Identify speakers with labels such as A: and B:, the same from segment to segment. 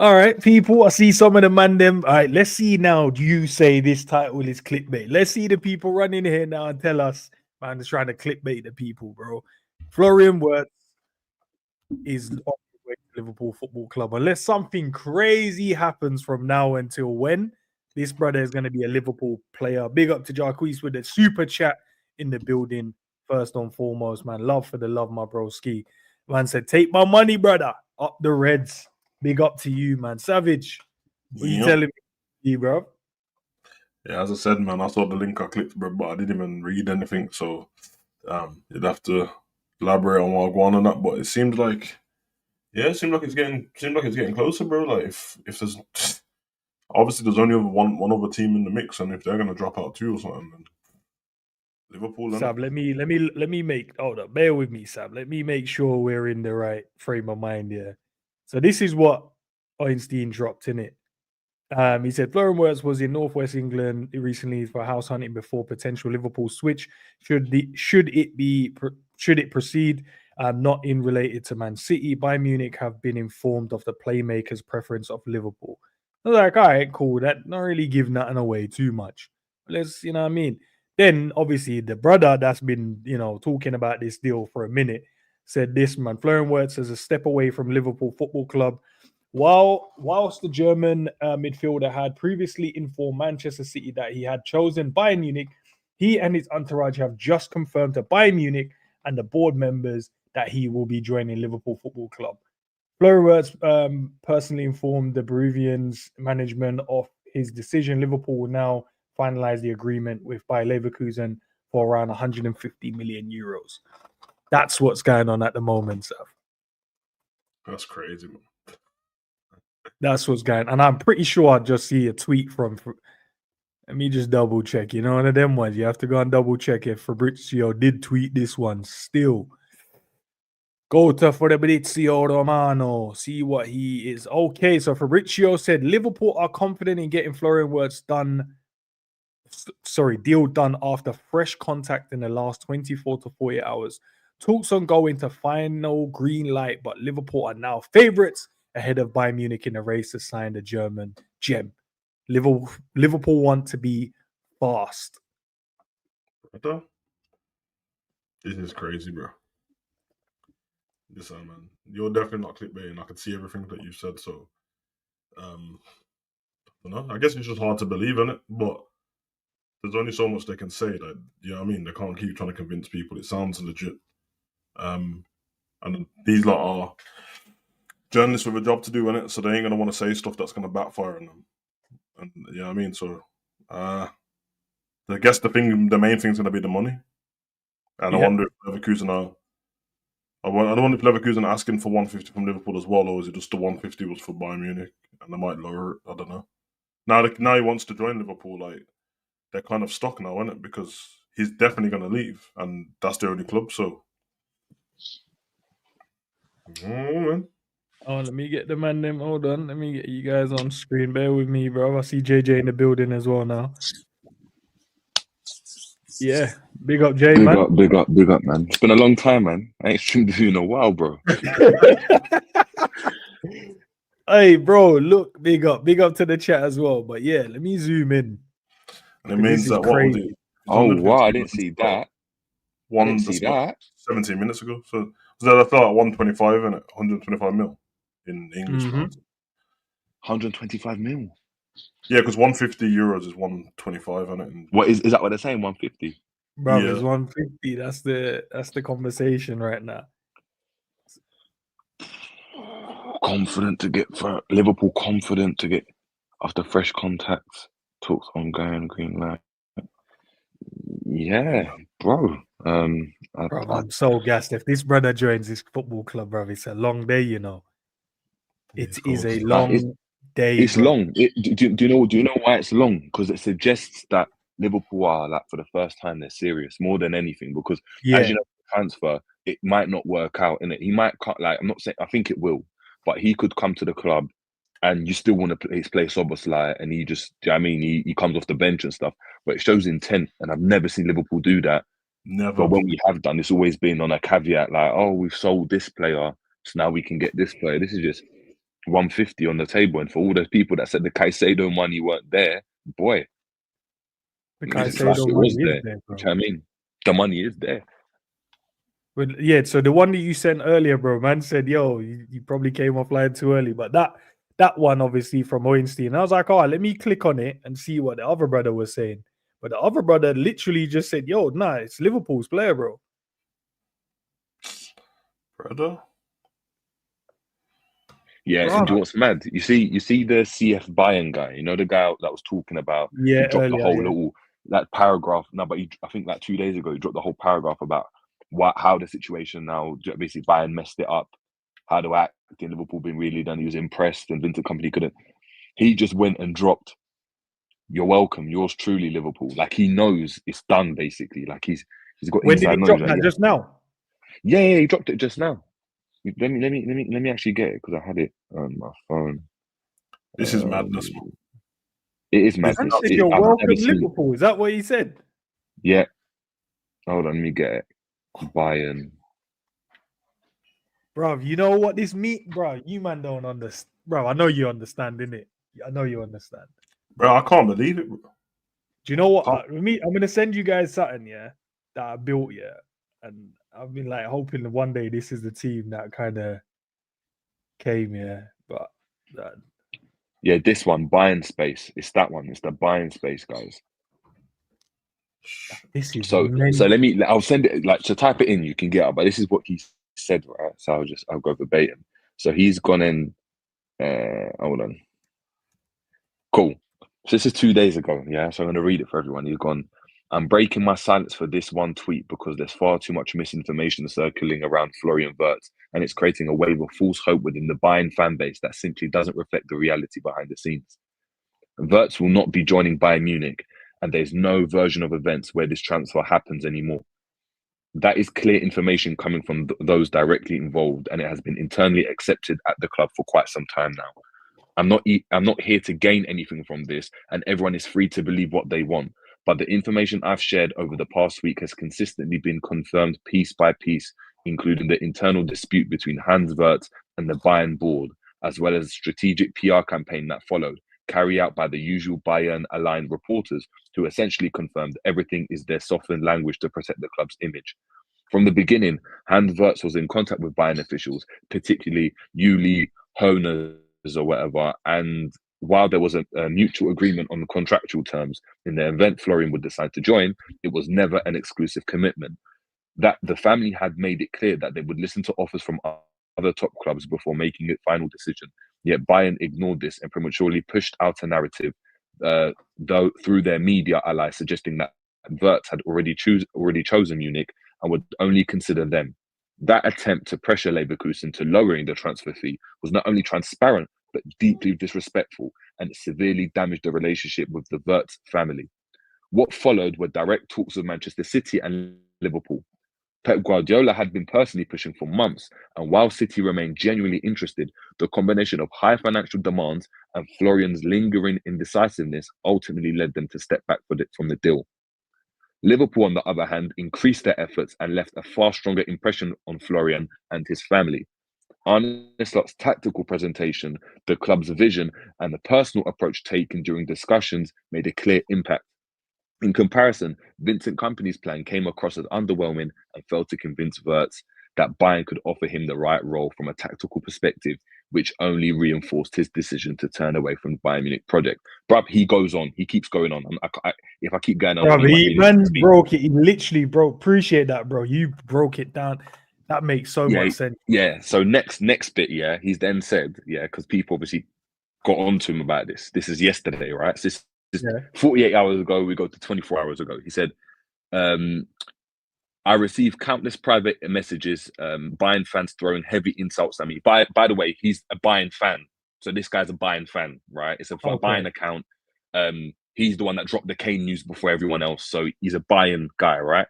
A: All right, people. I see some of the man them. All right, let's see now. Do you say this title is clickbait? Let's see the people running here now and tell us. Man, just trying to clickbait the people, bro. Florian Wirtz is on his way to Liverpool Football Club. Unless something crazy happens from now until when, this brother is going to be a Liverpool player. Big up to Jarquez with the super chat in the building. First and foremost, man. Love for the love, my broski. Man said, take my money, brother. Up the Reds. Big up to you, man. Savage. What you telling me, bro?
B: Yeah, as I said, man, I saw the link, I clicked, bro, but I didn't even read anything. So you'd have to elaborate on what I go on that. But it seems like, yeah, it seems like it's getting closer, bro. Like if there's obviously there's only one other team in the mix, and if they're gonna drop out too or something, then Liverpool.
A: Sab, let me make hold up, bear with me, Sab. Let me make sure we're in the right frame of mind here. So this is what Ornstein dropped in it. He said Florian Wirtz was in Northwest England recently for house hunting before potential Liverpool switch. Should it proceed? Not in related to Man City. Bayern Munich have been informed of the playmaker's preference of Liverpool. I was like, all right, cool. That not really give nothing away too much. Let's, you know what I mean. Then obviously the brother that's been, talking about this deal for a minute said this, man. Florian Wirtz is a step away from Liverpool Football Club. Whilst the German midfielder had previously informed Manchester City that he had chosen Bayern Munich, he and his entourage have just confirmed to Bayern Munich and the board members that he will be joining Liverpool Football Club. Florian Wirtz personally informed the Peruvians management of his decision. Liverpool will now finalize the agreement with Bayer Leverkusen for around 150 million euros. That's what's going on at the moment, Seth.
B: That's crazy, man.
A: That's what's going on. And I'm pretty sure I just see a tweet from let me just double check. You know, one of them ones. You have to go and double check if Fabrizio did tweet this one still. Go to Fabrizio Romano. See what he is. Okay, so Fabrizio said Liverpool are confident in getting Florian Wirtz deal done after fresh contact in the last 24 to 48 hours. Talks on going to final green light, but Liverpool are now favourites ahead of Bayern Munich in the race to sign the German gem. Liverpool want to be fast.
B: This is crazy, bro. Listen, man, you're definitely not clickbaiting. I can see everything that you said. So, I guess it's just hard to believe in it, but there's only so much they can say. That you know what I mean. They can't keep trying to convince people. It sounds legit. And these lot are journalists with a job to do in it, so they ain't gonna want to say stuff that's gonna backfire on them. And you know what I mean. So, I guess the main thing's gonna be the money. And I wonder if Leverkusen are. I wonder if Leverkusen are asking for 150 from Liverpool as well, or is it just the 150 was for Bayern Munich and they might lower it? I don't know. Now he wants to join Liverpool. Like they're kind of stuck now, isn't it? Because he's definitely going to leave, and that's their only club. So, man.
A: Oh, let me get the man name. Hold on, let me get you guys on screen. Bear with me, bro. I see JJ in the building as well now. Yeah, big up, Jay, man.
C: Big up, man. It's been a long time, man. I ain't streamed with you in a while, bro.
A: Hey, bro, look, big up to the chat as well. But yeah, let me zoom in.
B: And it means that what was it?
C: Oh wow, I didn't see that.
B: I didn't see that 17 minutes ago. So I thought at 125 and 125 mil in English.
C: 125 mil.
B: Yeah, because 150 euros is 125, isn't it?
C: What is that? What they're saying? 150.
A: Bro, it's 150. That's the conversation right now.
C: Confident to get for Liverpool. Confident to get after fresh contacts. Talks on going green light. Yeah, bro.
A: I'm so gassed. If this brother joins this football club, bro, it's a long day. You know, it is a long day.
C: It's long. Do you know why it's long? Because it suggests that Liverpool are like for the first time they're serious more than anything. Because as you know, transfer it might not work out in it. He might cut. Like I'm not saying I think it will, but he could come to the club, and you still want to play Szoboszlai, and he just, do you know what I mean? He comes off the bench and stuff, but it shows intent, and I've never seen Liverpool do that.
B: Never.
C: But when we have done, it's always been on a caveat, like, oh, we've sold this player, so now we can get this player. This is just 150 on the table. And for all those people that said the Caicedo money weren't there, boy,
A: The
C: it's
A: Caicedo
C: like it
A: money
C: was
A: is
C: there.
A: there,
C: You
A: bro.
C: know what I mean? The money is there.
A: But yeah, so the one that you sent earlier, bro, man said, yo, you probably came offline too early. But that one, obviously, from Ornstein, I was like, oh, let me click on it and see what the other brother was saying. But the other brother literally just said, yo, nah, it's Liverpool's player, bro.
B: Brother.
C: Yeah,
A: Bro.
C: and do you know what's mad? You see the CF Bayern guy, you know, the guy that was talking about,
A: Yeah,
C: he dropped the
A: earlier,
C: whole
A: yeah.
C: little that paragraph. No, but I think like 2 days ago, he dropped the whole paragraph about how the situation now, basically Bayern messed it up, how to act in Liverpool been really done. He was impressed, and Vincent Company couldn't. He just went and dropped, "You're welcome, yours truly, Liverpool." Like he knows it's done, basically. Like he's got
A: When did
C: inside
A: he drop
C: knowledge. Like,
A: that? Just now?
C: yeah, he dropped it just now. Let me actually get it because I had it on my phone.
B: This is madness.
C: It is
A: Man
C: madness.
A: said, you're
C: I've
A: welcome,
C: never seen.
A: Liverpool. Is that what he said?
C: Yeah. Hold on, let me get it. Bayern.
A: Bro, you know what this mean? Bro, you man don't understand. Bro, I know you understand, innit? I know you understand.
B: Bro, I can't believe it, bro.
A: Do you know what?
B: Oh.
A: I'm gonna send you guys something, yeah, that I built, yeah, and I've been like hoping that one day this is the team that kind of came, yeah. But
C: Yeah, this one, Bayern space. It's that one. It's the Bayern space, guys.
A: this is
C: So I'll send it, like, to type it in, you can get it, but this is what he said, right? So I'll go verbatim. So he's gone in, hold on. Cool. So this is 2 days ago, yeah? So I'm going to read it for everyone. He's gone, "I'm breaking my silence for this one tweet because there's far too much misinformation circling around Florian Wirtz, and it's creating a wave of false hope within the Bayern fan base that simply doesn't reflect the reality behind the scenes. Wirtz will not be joining Bayern Munich, and there's no version of events where this transfer happens anymore. That is clear information coming from those directly involved, and it has been internally accepted at the club for quite some time now. I'm not here to gain anything from this, and everyone is free to believe what they want. But the information I've shared over the past week has consistently been confirmed piece by piece, including the internal dispute between Hans Wirtz and the Bayern board, as well as the strategic PR campaign that followed, carried out by the usual Bayern-aligned reporters, who essentially confirmed everything is their softened language to protect the club's image. From the beginning, Hans Wirtz was in contact with Bayern officials, particularly Uli Hoeneß or whatever, and while there was a mutual agreement on the contractual terms, in the event Florian would decide to join, it was never an exclusive commitment. That the family had made it clear that they would listen to offers from other top clubs before making a final decision. Yet Bayern ignored this and prematurely pushed out a narrative, though through their media allies, suggesting that Wirtz had already chosen Munich and would only consider them. That attempt to pressure Leverkusen to lowering the transfer fee was not only transparent, but deeply disrespectful, and it severely damaged the relationship with the Wirtz family. What followed were direct talks with Manchester City and Liverpool. Pep Guardiola had been personally pushing for months, and while City remained genuinely interested, the combination of high financial demands and Florian's lingering indecisiveness ultimately led them to step back from the deal. Liverpool, on the other hand, increased their efforts and left a far stronger impression on Florian and his family. Arne Slot's tactical presentation, the club's vision, and the personal approach taken during discussions made a clear impact. In comparison, Vincent Kompany's plan came across as underwhelming and failed to convince Wirtz that Bayern could offer him the right role from a tactical perspective, which only reinforced his decision to turn away from the Bayern Munich project. Bruv, he goes on. He keeps going on. If I keep going on,
A: bro, he broke it. He literally broke. Appreciate that, bro. You broke it down. That makes so much sense.
C: Yeah. So next bit, yeah, he's then said, yeah, because people obviously got on to him about this. This is yesterday, right? So this is 48 hours ago. We go to 24 hours ago. He said, I received countless private messages, Bayern fans throwing heavy insults at me. By the way, he's a Bayern fan. So this guy's a Bayern fan, right? It's a Bayern account. He's the one that dropped the Kane news before everyone else. So he's a Bayern guy, right?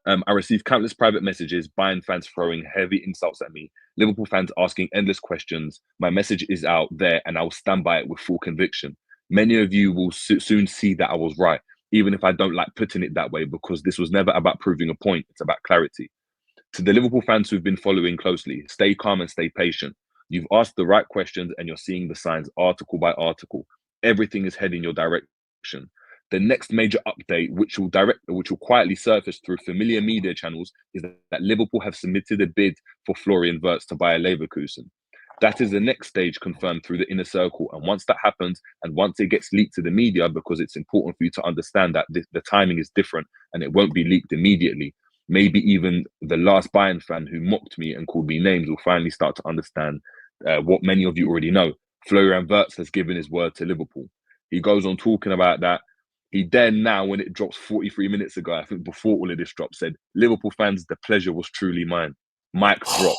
C: I received countless private messages, Bayern fans throwing heavy insults at me, Liverpool fans asking endless questions. My message is out there and I will stand by it with full conviction. Many of you will soon see that I was right, even if I don't like putting it that way, because this was never about proving a point. It's about clarity. To the Liverpool fans who've been following closely, stay calm and stay patient. You've asked the right questions and you're seeing the signs article by article. Everything is heading your direction. The next major update, which will quietly surface through familiar media channels, is that Liverpool have submitted a bid for Florian Wirtz to Bayer Leverkusen. That is the next stage confirmed through the inner circle. And once that happens, and once it gets leaked to the media, because it's important for you to understand that the timing is different and it won't be leaked immediately, maybe even the last Bayern fan who mocked me and called me names will finally start to understand what many of you already know. Florian Wirtz has given his word to Liverpool. He goes on talking about that. He then now, when it drops 43 minutes ago, I think before all of this dropped, said, Liverpool fans, the pleasure was truly mine. Mic drop.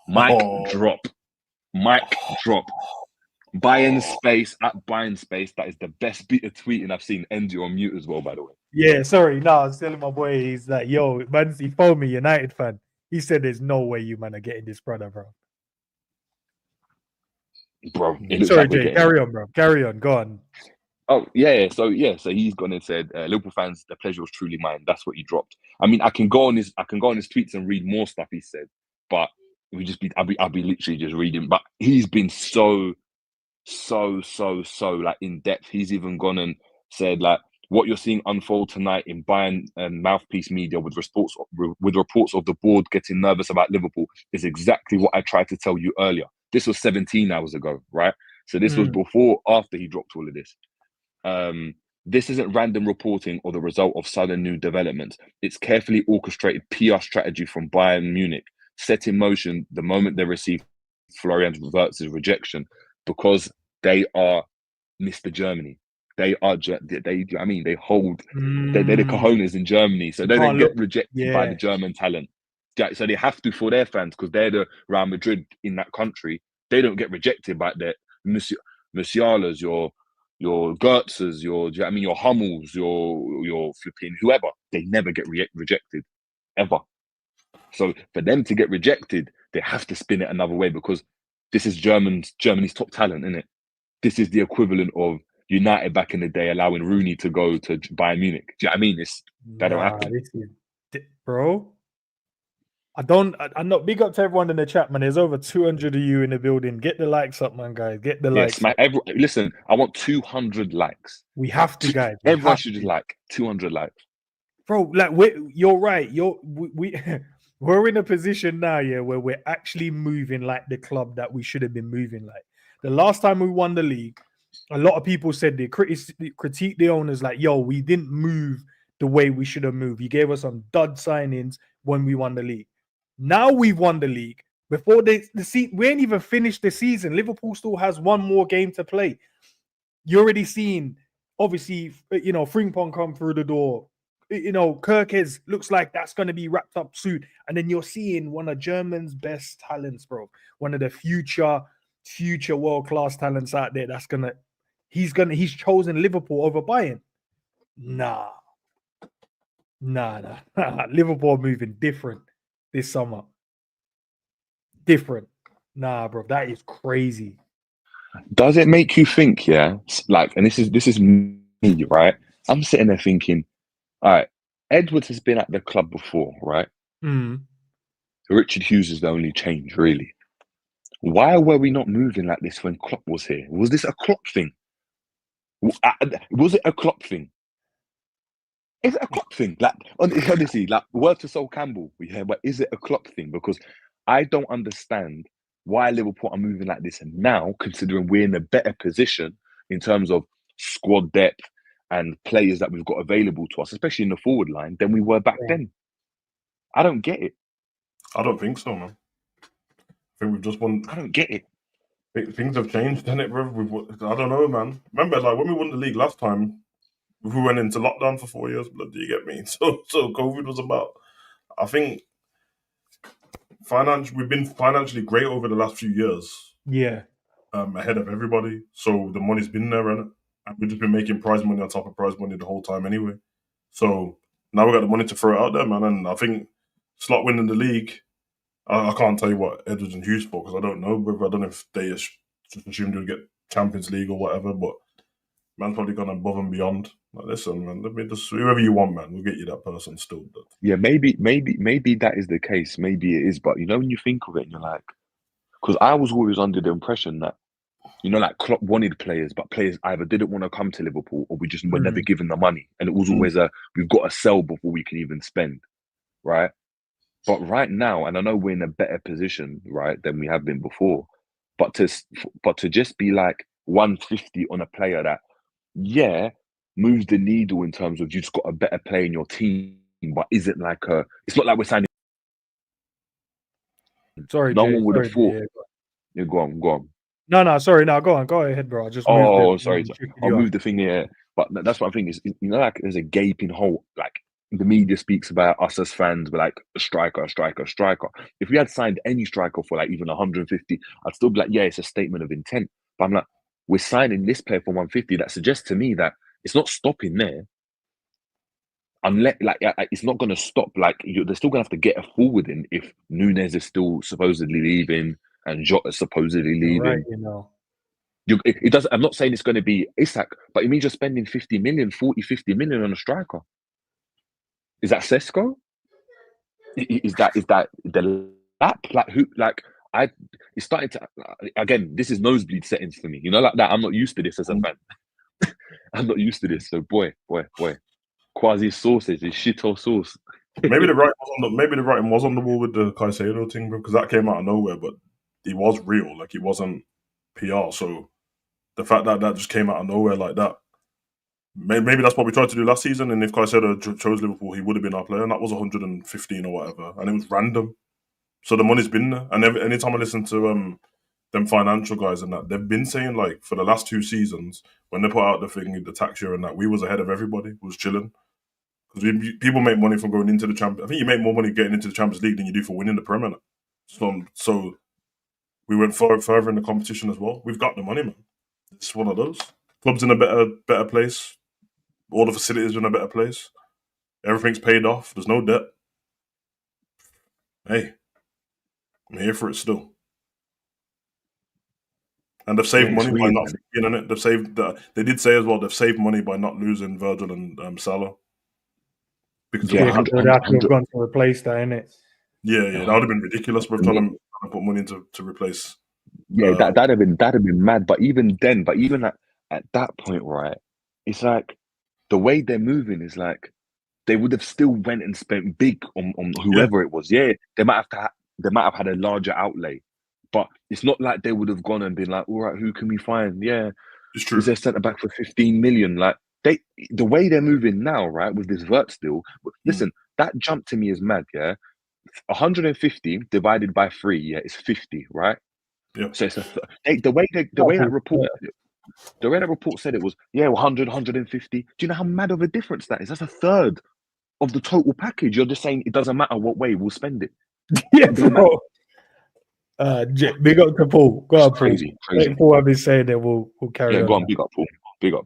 C: Mic drop. Mic drop. Bayern space at Bayern space. That is the best bit of tweeting I've seen. End you on mute as well, by the way.
A: Yeah, sorry. No, I was telling my boy, he's like, yo, man, he phoned me, United fan. He said, there's no way you, man, are getting this brother, bro.
C: Bro,
A: sorry, Jay, carry on, bro. Carry on. Go on.
C: Oh, yeah. So he's gone and said, Liverpool fans, the pleasure was truly mine. That's what he dropped. I mean, I can go on his tweets and read more stuff he said, but I'll be literally just reading. But he's been so like in depth. He's even gone and said like what you're seeing unfold tonight in Bayern mouthpiece media with reports of the board getting nervous about Liverpool is exactly what I tried to tell you earlier. This was 17 hours ago, right? So this was after he dropped all of this. This isn't random reporting or the result of sudden new developments. It's carefully orchestrated PR strategy from Bayern Munich, set in motion the moment they received Florian Wirtz's rejection, because they are Mr. Germany. They hold they're the cojones in Germany, so they don't get rejected by the German talent. So they have to for their fans, because they're the Real Madrid in that country. They don't get rejected by their Musialas, your Gertzes, your Hummels, your flipping whoever. They never get rejected, ever. So for them to get rejected, they have to spin it another way, because this is Germany's top talent, isn't it? This is the equivalent of United back in the day allowing Rooney to go to Bayern Munich. Do you know what I mean? That don't happen.
A: Bro, I'm not big up to everyone in the chat, man. There's over 200 of you in the building. Get the likes up, man, guys. Get the likes.
C: Listen, I want 200 likes.
A: We have to, guys.
C: Everyone should just like 200 likes.
A: Bro, like you're right. We're in a position now, where we're actually moving like the club that we should have been moving like. The last time we won the league, a lot of people said they critique the owners like, yo, we didn't move the way we should have moved. You gave us some dud signings when we won the league. Now we've won the league. Before we ain't even finished the season. Liverpool still has one more game to play. You're already seeing, obviously, Frimpong come through the door. Kirkes looks like that's going to be wrapped up soon. And then you're seeing one of Germany's best talents, bro. One of the future world-class talents out there. He's chosen Liverpool over Bayern. Nah. Liverpool moving different this summer. Different. Nah, bro, that is crazy.
C: Does it make you think, like, and this is me, right? I'm sitting there thinking, all right, Edwards has been at the club before, right? Richard Hughes is the only change, really. Why were we not moving like this when Klopp was here? Was this a Klopp thing? Was it a Klopp thing? Is it a Klopp thing? Like, honestly, like, word to Sol Campbell, but is it a Klopp thing? Because I don't understand why Liverpool are moving like this now, considering we're in a better position in terms of squad depth and players that we've got available to us, especially in the forward line, than we were back then. I don't get it.
B: I don't think so, man. I think we've just won.
C: I don't get it.
B: Things have changed, hasn't it, bro? I don't know, man. Remember, like, when we won the league last time, we went into lockdown for 4 years, blood, do you get me? So COVID was about, I think, we've been financially great over the last few years.
A: Yeah.
B: Ahead of everybody. So the money's been there, and we've just been making prize money on top of prize money the whole time anyway. So now we've got the money to throw it out there, man. And I think Slot winning the league, I can't tell you what Edwards and Hughes for, because I don't know. I don't know if they just assumed they'd get Champions League or whatever, but man's probably gone above and beyond. Like, listen, man, let me just, whoever you want, man, we'll get you that person still.
C: Yeah, maybe that is the case. Maybe it is, but when you think of it, and you're like, Because I was always under the impression that, like Klopp wanted players, but players either didn't want to come to Liverpool or we just were never given the money. And it was always we've got to sell before we can even spend, right? But right now, and I know we're in a better position, right, than we have been before, but to just be like 150 on a player that, moves the needle in terms of you've just got a better player in your team, but isn't like it's not like we're signing.
A: Sorry,
C: No
A: Jay,
C: one would have thought.
A: Jay,
C: Yeah, go on.
A: No, sorry, no, go ahead, bro. I just moved
C: Sorry, I'll move the thing here. But that's what I think is, like there's a gaping hole. Like the media speaks about us as fans, we're like a striker. If we had signed any striker for like even 150, I'd still be like, it's a statement of intent. But I'm like, we're signing this player for 150. That suggests to me that it's not stopping there. Unless, it's not going to stop. Like, they're still going to have to get a forward in if Nunes is still supposedly leaving and Jota's supposedly leaving.
A: Right,
C: It doesn't. I'm not saying it's going to be Isak, but it means you're spending 50 million on a striker. Is that Sesko? Is that the lap? Like who? Like it's starting to. Again, this is nosebleed settings for me. Like that. I'm not used to this as a fan. I'm not used to this. So boy. Quasi sausage is shit or sauce.
B: Maybe the writing was on the wall with the Caicedo thing, because that came out of nowhere. But it was real. Like it wasn't PR. So the fact that just came out of nowhere like that, maybe that's what we tried to do last season. And if Caicedo chose Liverpool, he would have been our player, and that was 115 or whatever, and it was random. So the money's been there. And anytime I listen to them financial guys and that, they've been saying like for the last 2 seasons when they put out the thing, the tax year and that, we was ahead of everybody. We was chilling. Because people make money from going into the Champions. I think you make more money getting into the Champions League than you do for winning the Premier. So we went further in the competition as well. We've got the money, man. It's one of those. Club's in a better place. All the facilities are in a better place. Everything's paid off. There's no debt. Hey, I'm here for it still. And they've saved money by not being in it. They did say as well they've saved money by not losing Virgil and Salah. Because
A: they'd have to have gone to replace that, innit?
B: Yeah, that would have been ridiculous. We're trying to put money to replace.
C: Yeah, that'd have been mad. But even then, at that point, right? It's like the way they're moving is like they would have still went and spent big on whoever it was. Yeah, they might have had a larger outlay, but it's not like they would have gone and been like, all right, who can we find? Yeah,
B: it's true.
C: Is there centre back for 15 million? Like the way they're moving now, right, with this Wirtz deal. Listen, that jump to me is mad. Yeah, 150 divided by 3, is 50, right?
B: Yeah.
C: So it's the way that report said it was 100, 150. Do you know how mad of a difference that is? That's a third of the total package. You're just saying it doesn't matter what way we'll spend it.
A: Yeah, bro. Big up to Paul. Go on,
C: crazy.
A: Paul, I've been saying that we'll carry on.
C: Go on, big up, Paul.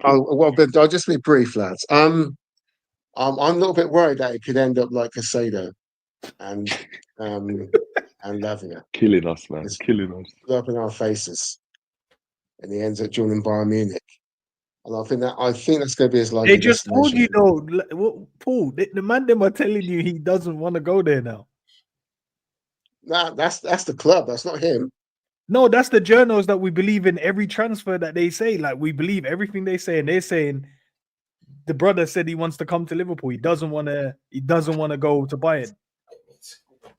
D: Oh, well, but I'll just be brief, lads. I'm a little bit worried that it could end up like Caicedo and Lavia.
C: Killing us, man. Killing us.
D: Up in our faces. And he ends up joining Bayern Munich. And I think that's going to be his likely.
A: They just told you though, Paul. The man them are telling you he doesn't want to go there now.
D: Nah, that's the club. That's not him.
A: No, that's the journals that we believe in every transfer that they say. Like we believe everything they say, and they're saying the brother said he wants to come to Liverpool. He doesn't want to go to Bayern.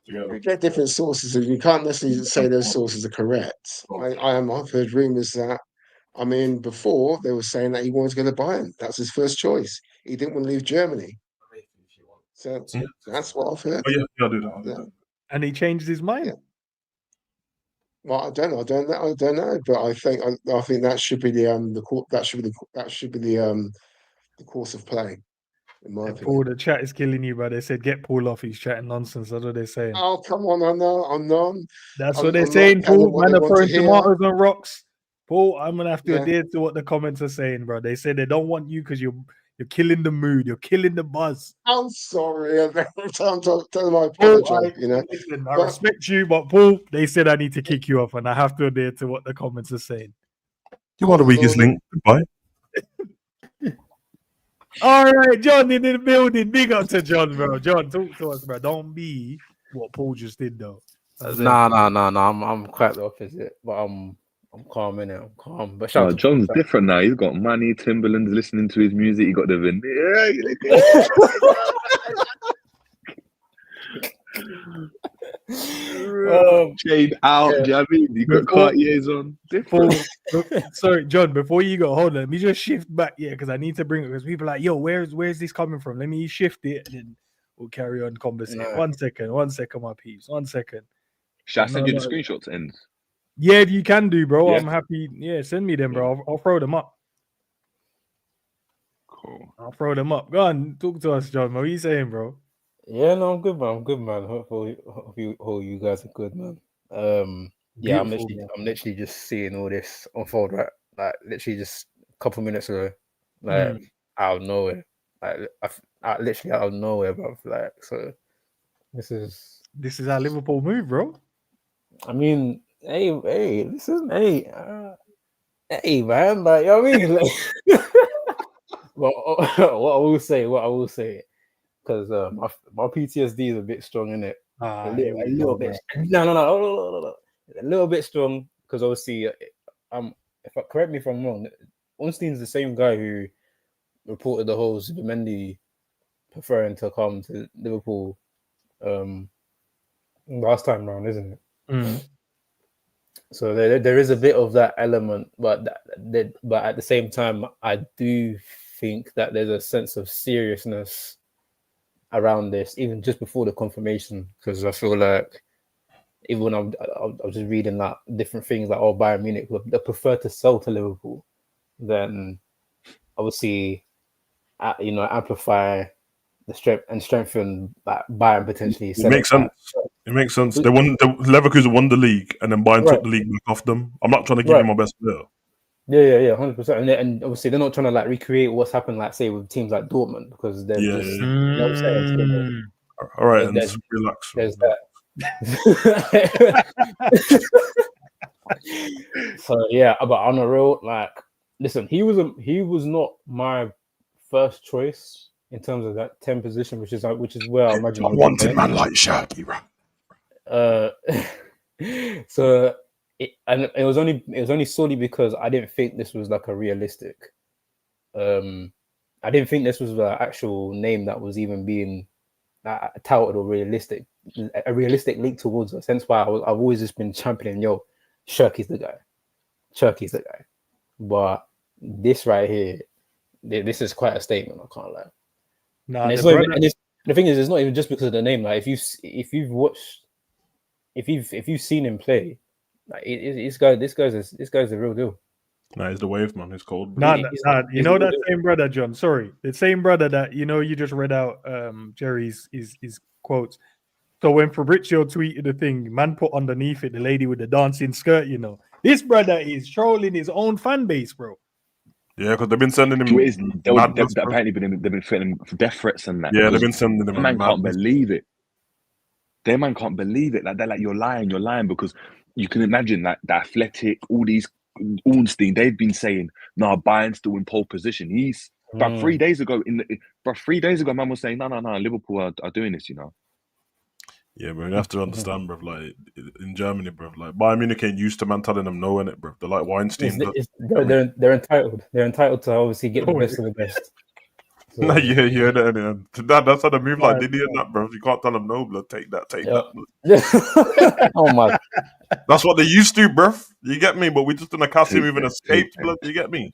D: You get different sources, and you can't necessarily say those sources are correct. I've heard rumours that. Before they were saying that he wanted to go to Bayern. That's his first choice. He didn't want to leave Germany. So that's what I've heard.
B: Oh, yeah, I do that.
A: And he changed his mind.
D: Yeah. Well, I don't know. But I think that should be the course of play. In my opinion.
A: Paul, the chat is killing you, bro. They said get Paul off. He's chatting nonsense. That's what they're saying.
D: Oh, come on! I'm not.
A: That's what they're saying, Paul. Man, are throwing tomatoes on rocks. Paul, I'm gonna have to adhere to what the comments are saying, bro. They say they don't want you because you're killing the mood. You're killing the buzz.
D: I'm sorry. Every time I tell them I apologize.
A: Listen, I respect you, but Paul, they said I need to kick you off, and I have to adhere to what the comments are saying.
B: You are the weakest link. Goodbye.
A: All right, John in the building. Big up to John, bro. John, talk to us, bro. Don't be what Paul just did, though.
E: Nah. I'm quite the opposite, but I'm calm in it. I'm calm. But shout
C: No,
E: out to
C: John's
E: Trent.
C: different now. He's got money, Timberlands, listening to his music. He got the veneer. Shade out.
E: Yeah.
C: Do you know what I mean? He got
A: Before-
C: Cartiers on. Different.
A: Sorry, John. Before you go, hold on. Let me just shift back, because I need to bring it. Because people are like, yo, where's this coming from? Let me shift it, and then we'll carry on conversation.
E: No.
A: 1 second, my peeps. 1 second.
C: Should I send you the
A: No.
C: screenshots, Ends?
A: Yeah, you can do, bro.
C: Yeah.
A: I'm happy. Yeah, send me them, bro. I'll throw them up.
C: Cool.
A: I'll throw them up. Go on, talk to us, John. What are you saying, bro?
E: Yeah, no, I'm good, man. Hopefully, you guys are good, man. Yeah,
A: Beautiful, man.
E: I'm literally just seeing all this unfold, right? Like literally just a couple minutes ago, like out of nowhere, like literally out of nowhere, bro. Like, so this is
A: our Liverpool move, bro.
E: I mean, hey, this is hey, man, like, you know what I mean? Like, what I will say, because my PTSD is a bit strong in it. A little bit. No. A little bit strong because obviously, correct me if I'm wrong. Ornstein's the same guy who reported the whole Zubimendi preferring to come to Liverpool last time round, isn't it?
A: Mm.
E: So there is a bit of that element, but at the same time, I do think that there's a sense of seriousness around this, even just before the confirmation, because I feel like even when I was just reading that different things like Bayern Munich they prefer to sell to Liverpool than obviously amplify the strength and strengthen that Bayern potentially.
B: It makes sense. It makes sense. Leverkusen won the league, and then Bayern took the league back off them. I'm not trying to give you my best player.
E: Yeah, 100%. And obviously they're not trying to like recreate what's happened, like say with teams like Dortmund, because they're just you know what I'm saying.
B: All right, and just relax.
E: There's that. So yeah, but on a real, like, listen, he was not my first choice in terms of that 10 position, which is where I imagine
B: I wanted man like Shaggy, right?
E: So it was only solely because I didn't think this was like a realistic. I didn't think this was the actual name that was even being touted or a realistic leak towards us. Hence why I've always just been championing, Shirky's the guy. But this right here, this is quite a statement. I can't lie.
A: Nah,
E: the thing is, it's not even just because of the name. Like if you've seen him play, like this guy's the real deal.
B: Nah, he's the wave, man. He's cold.
A: Nah, you know that same brother, John. Sorry, the same brother that you just read out Jerry's his quotes. So when Fabrizio tweeted the thing, man put underneath it the lady with the dancing skirt. This brother is trolling his own fan base, bro.
B: Yeah, because they've been sending him.
C: Apparently, they've been threatening him for death threats and that.
B: Yeah, they've been sending him.
C: Man can't believe it. Their man can't believe it. Like they're like, you're lying, because you can imagine that the Athletic, all these Ornstein, they've been saying, "Nah, Bayern's still in pole position." But 3 days ago, man was saying, "No, Liverpool are doing this,"
B: Yeah, bro, you have to understand, bro. Like in Germany, bro, like Bayern Munich ain't used to man telling them no in it, bro. They're like Weinstein.
E: They're entitled. They're entitled to obviously get the best of the best. So,
B: nah, yeah. That's how they move like Diddy and that, bro. You can't tell them no, blood. Take that, blood.
E: Oh my.
B: That's what they used to, bro. You get me? But we just in a Cassie moving escaped, blood. You get me?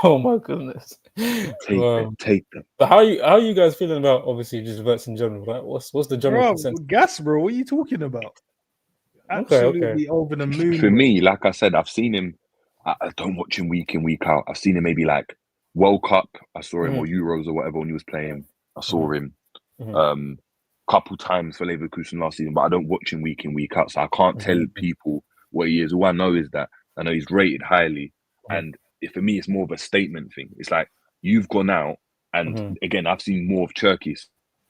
E: Oh my goodness.
C: Take them.
E: But how are you guys feeling about obviously just Wirtz in general? Like what's the general consensus?
A: Gas, bro. What are you talking about? Absolutely over the moon.
C: For me, like I said, I've seen him. I don't watch him week in, week out. I've seen him maybe like World Cup. I saw him or Euros or whatever when he was playing. I saw him couple times for Leverkusen last season, but I don't watch him week in, week out. So I can't tell people what he is. All I know is that I know he's rated highly, and for me, it's more of a statement thing. It's like you've gone out, and again, I've seen more of Turkey,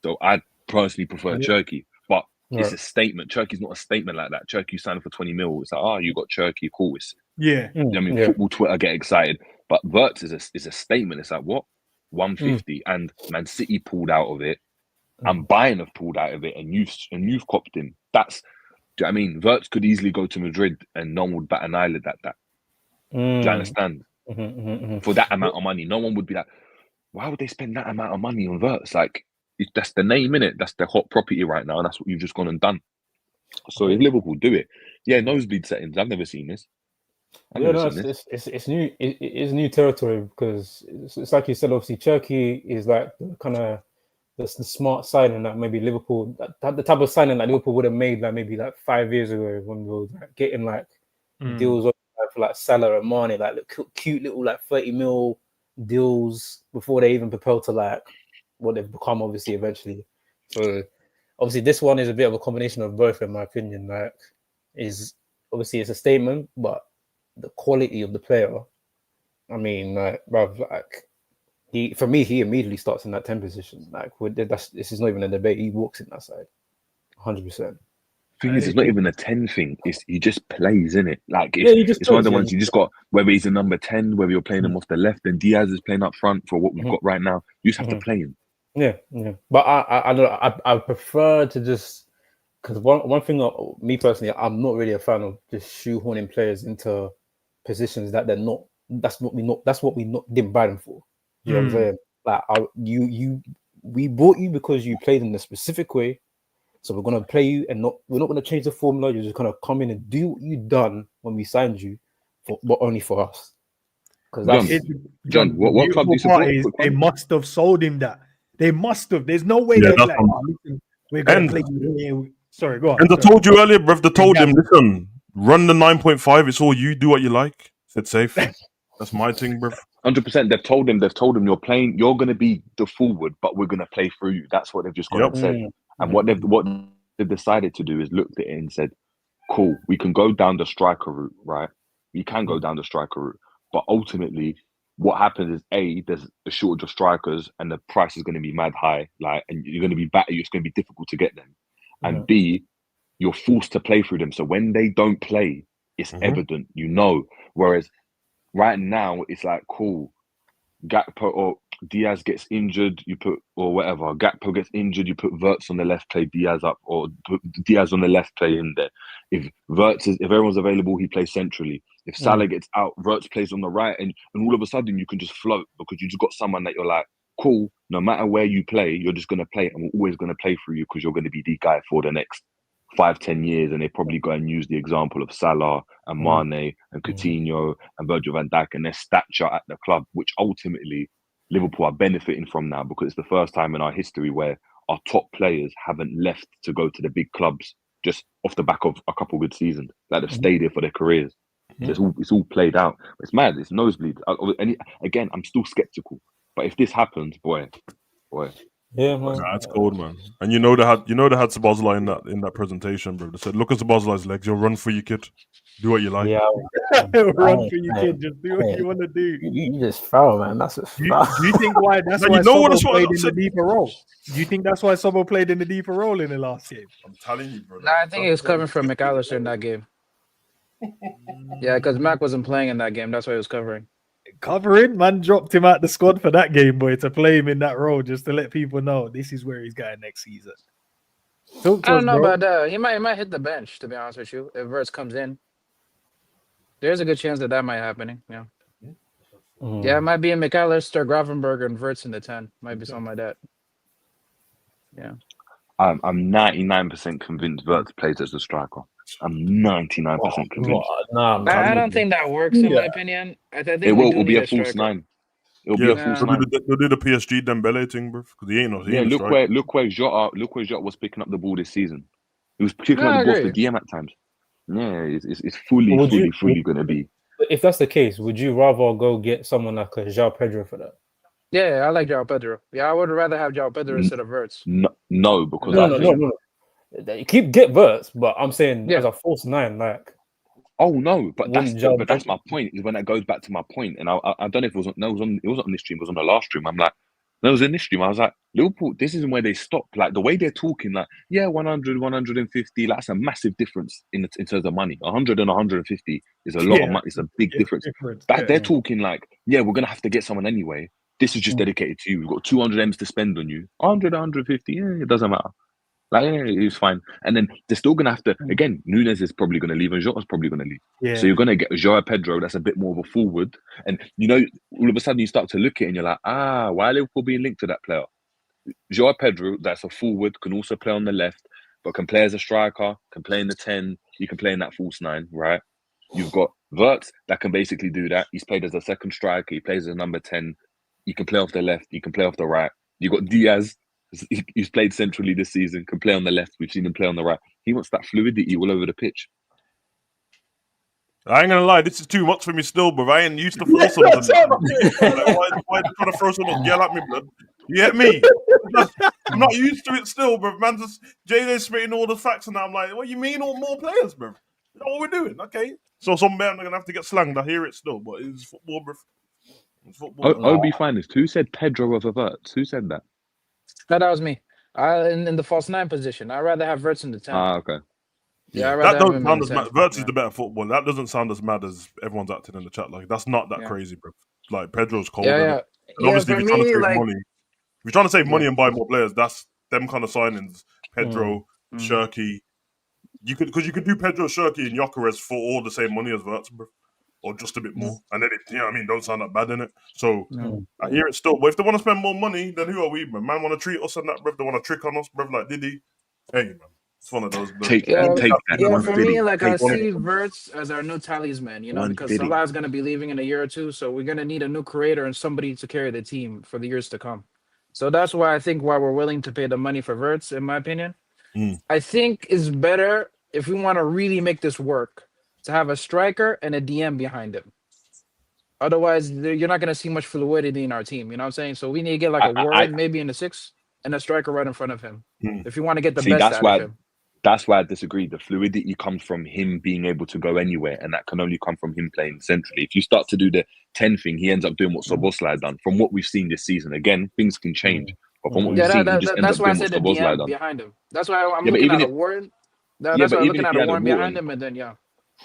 C: so I personally prefer Turkey. But it's a statement. Turkey's not a statement like that. Turkey signed for 20 mil. It's like, you got Turkey, cool. Football Twitter get excited, but Wirtz is a statement. It's like what 150, and Man City pulled out of it. and Bayern have pulled out of it, and you've copped him. That's, do you know what I mean? Wirtz could easily go to Madrid, and no one would bat an eyelid at that. Do you understand? For that amount of money, no one would be like, why would they spend that amount of money on Wirtz? Like, that's the name, innit? That's the hot property right now, and that's what you've just gone and done. So if Liverpool do it, nosebleed settings. I've never seen this.
E: It's new. It is new territory because it's like you said. Obviously, Turkey is like kind of the smart signing that maybe Liverpool, the type of signing that Liverpool would have made like maybe like 5 years ago when we were like, getting like deals for like Salah and Mane, like cute little like 30 mil deals before they even propel to like what they've become obviously eventually. So obviously this one is a bit of a combination of both in my opinion. Like, is obviously it's a statement, but the quality of the player, I mean, like, bruv, like he immediately starts in that 10 position. Like, this is not even a debate. He walks in that side, 100%.
C: Thing is, it's not even a 10 thing. He just plays, in it. Like, it's one of the ones you just got. Whether he's a number 10, whether you're playing him off the left, and Diaz is playing up front for what we've got right now. You just have to play him.
E: Yeah. But I prefer to just, because one thing, me personally, I'm not really a fan of just shoehorning players into positions that they're not. That's what we didn't buy them for. You know what I'm saying? Like, we bought you because you played in a specific way. So we're gonna play you, and we're not gonna change the formula. You're just gonna come in and do what you done when we signed you, but only for us. Because that's
C: John. What club do you support?
A: They must have sold him that. They must have. There's no way they're like, listen, we're gonna play you here. Sorry, go on.
B: And I told you earlier, bruv. They told him, listen, run the 9.5. It's all you. Do what you like. It's safe. That's my thing, bruv.
C: 100%. They've told him you're playing. You're gonna be the forward, but we're gonna play through you. That's what they've just got and said. And what they've decided to do is looked at it and said, cool, we can go down the striker route, right? We can go down the striker route. But ultimately, what happens is, A, there's a shortage of strikers and the price is going to be mad high, like, and you're going to be battered, it's going to be difficult to get them. And B, you're forced to play through them. So when they don't play, it's evident, you know. Whereas right now, it's like, cool, Gakpo or Diaz gets injured, you put, or whatever. Gakpo gets injured, you put Wirtz on the left, play Diaz up, or put Diaz on the left, play him there. If everyone's available, he plays centrally. If Salah gets out, Wirtz plays on the right, and all of a sudden you can just float because you just got someone that you're like, cool, no matter where you play, you're just going to play, and we're always going to play for you because you're going to be the guy for the next 5-10 years. And they probably go and use the example of Salah and Mane and Coutinho and Virgil van Dijk and their stature at the club, which ultimately Liverpool are benefiting from now because it's the first time in our history where our top players haven't left to go to the big clubs just off the back of a couple of good seasons. Like, they've stayed there for their careers. So it's all played out. It's mad. It's nosebleed. And again, I'm still skeptical. But if this happens, boy.
E: Yeah, man.
B: Nah, it's cold, man. And you know they had Sabozlai in that presentation, bro. They said, look at Sabozlai's legs. You'll run for your kid. Do what you like.
E: Yeah,
A: run for your kid. Just do what you want to do.
E: You just foul, man. That's what.
A: Do you think why? That's why someone played in the deeper role. Do you think that's why someone played in the deeper role in the last game?
B: I'm telling you, bro.
F: Nah, I think it was covering for McAllister in that game. Yeah, because Mac wasn't playing in that game. That's why he was covering.
A: Covering, man, dropped him out the squad for that game, boy, to play him in that role, just to let people know this is where he's going next season.
F: I don't know about that. He might hit the bench, to be honest with you, if Wirtz comes in. There's a good chance that might happen. Yeah. Yeah, it might be in McAllister, Gravenberg, and Wirtz in the 10. Might be something like that. Yeah.
C: I'm 99% convinced Wirtz plays as a striker. I'm 99% convinced.
F: I don't think that works, in my opinion. I think
C: it will be a false 9. It'll be a false 9.
B: They'll do the PSG Dembele thing, bro. Because he ain't no.
C: Look where Jota was picking up the ball this season. He was picking up the ball for DM at times. Yeah, it's fully going to be.
E: If that's the case, would you rather go get someone like a João Pedro for that?
F: Yeah, I like João Pedro. Yeah, I would rather have João Pedro instead of Wirtz.
C: No, because
E: no. You get Wirtz, but I'm saying as a false 9, like.
C: Oh no, but that's my point. Is when that goes back to my point, and I don't know if it was on this stream. It was on the last stream. I'm like, no, it was in this stream. I was like, Liverpool, this isn't where they stop. Like, the way they're talking, like, 100, 150, like, that's a massive difference in terms of money. 100 and 150 is a lot of money. It's a big difference. They're talking like, we're gonna have to get someone anyway. This is just dedicated to you. We've got 200 M's to spend on you. 100, 150, it doesn't matter. Like, it's fine. And then they're still going to have to, again, Nunes is probably going to leave and Jota's probably going to leave.
A: Yeah.
C: So you're going to get Joao Pedro, that's a bit more of a forward. And, all of a sudden you start to look at it and you're like, why are Liverpool being linked to that player? Joao Pedro, that's a forward, can also play on the left, but can play as a striker, can play in the 10, you can play in that false 9, right? You've got Wirtz that can basically do that. He's played as a second striker, he plays as a number 10. You can play off the left, you can play off the right. You've got Diaz, he's played centrally this season, can play on the left, we've seen him play on the right. He wants that fluidity all over the pitch.
B: I ain't gonna lie, this is too much for me still, bro. I ain't used to force on them. Why you trying to throw someone yell at me, blood? You get me? I'm not used to it still, bro. Man, just JJ's spitting all the facts and I'm like, what you mean all more players, bro? You know what we're doing? Okay. So some men are gonna have to get slanged. I hear it still, but it's football, bro. It's football.
C: OB Finest, who said Pedro over Wirtz? Who said that?
F: No, that was me. In the false 9 position. I'd rather have Wirtz in the 10.
C: Okay.
F: Yeah,
B: that don't sound as mad. Wirtz is the better footballer. That doesn't sound as mad as everyone's acting in the chat. Like, that's not that crazy, bro. Like, Pedro's cold. And obviously, if you're trying to save money, if you're trying to save money and buy more players, that's them kind of signings. Pedro, Shirky. You could do Pedro, Shirky, and Gyökeres for all the same money as Wirtz, bro. Or just a bit more. And then don't sound that bad in it. So I hear it still. But if they want to spend more money, then who are we, man? Man want to treat us and that, bro. They want to trick on us, bro, like Diddy. Hey, man. It's one of those.
C: Take that.
F: For me, like, I see Wirtz as our new talisman, because Salah's going to be leaving in a year or two. So we're going to need a new creator and somebody to carry the team for the years to come. So that's why I think we're willing to pay the money for Wirtz, in my opinion. I think it's better, if we want to really make this work, to have a striker and a DM behind him. Otherwise, you're not going to see much fluidity in our team. You know what I'm saying? So we need to get like a Warren maybe in the 6 and a striker right in front of him. If you want to get the best out of him.
C: That's why I disagree. The fluidity comes from him being able to go anywhere, and that can only come from him playing centrally. If you start to do the 10 thing, he ends up doing what Szoboszlai done. From what we've seen this season, again, things can change. But from what we've seen, he just ends up doing what Szoboszlai done.
F: Behind him. That's why I'm looking at a Warren. That's why I'm looking at a Warren behind him, and then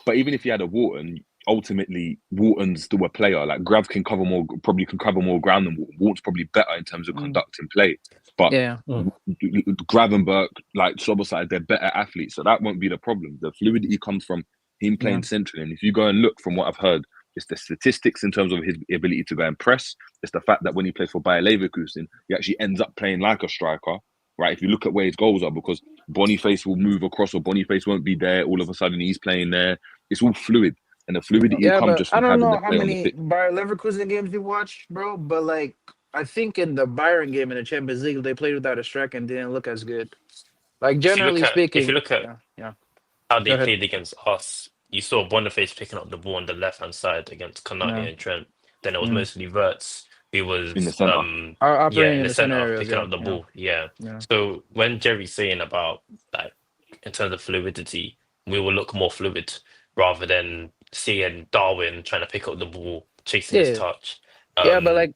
C: But even if you had a Wharton, ultimately Wharton's still a player. Like Grav can cover more ground than Wharton. Wharton's probably better in terms of conducting play. But Grav and Burke, like Szoboszlai, they're better athletes, so that won't be the problem. The fluidity comes from him playing centrally. And if you go and look from what I've heard, it's the statistics in terms of his ability to go and press. It's the fact that when he plays for Bayer Leverkusen, he actually ends up playing like a striker. Right, if you look at where his goals are, because Boniface will move across or Boniface won't be there, all of a sudden he's playing there. It's all fluid, and the fluidity will come just from having the play on the pitch.
F: I don't know how many Bayer Leverkusen games you watched, bro, but like I think in the Bayern game in the Champions League, they played without a striker and didn't look as good. Like generally speaking,
G: if you look at how they played against us, you saw Boniface picking up the ball on the left hand side against Konate and Trent. Then it was mostly Wirtz. He was
C: in the center,
G: in the center picking up the ball. So when Jerry's saying about like in terms of fluidity, we will look more fluid rather than seeing Darwin trying to pick up the ball, chasing his touch.
F: But like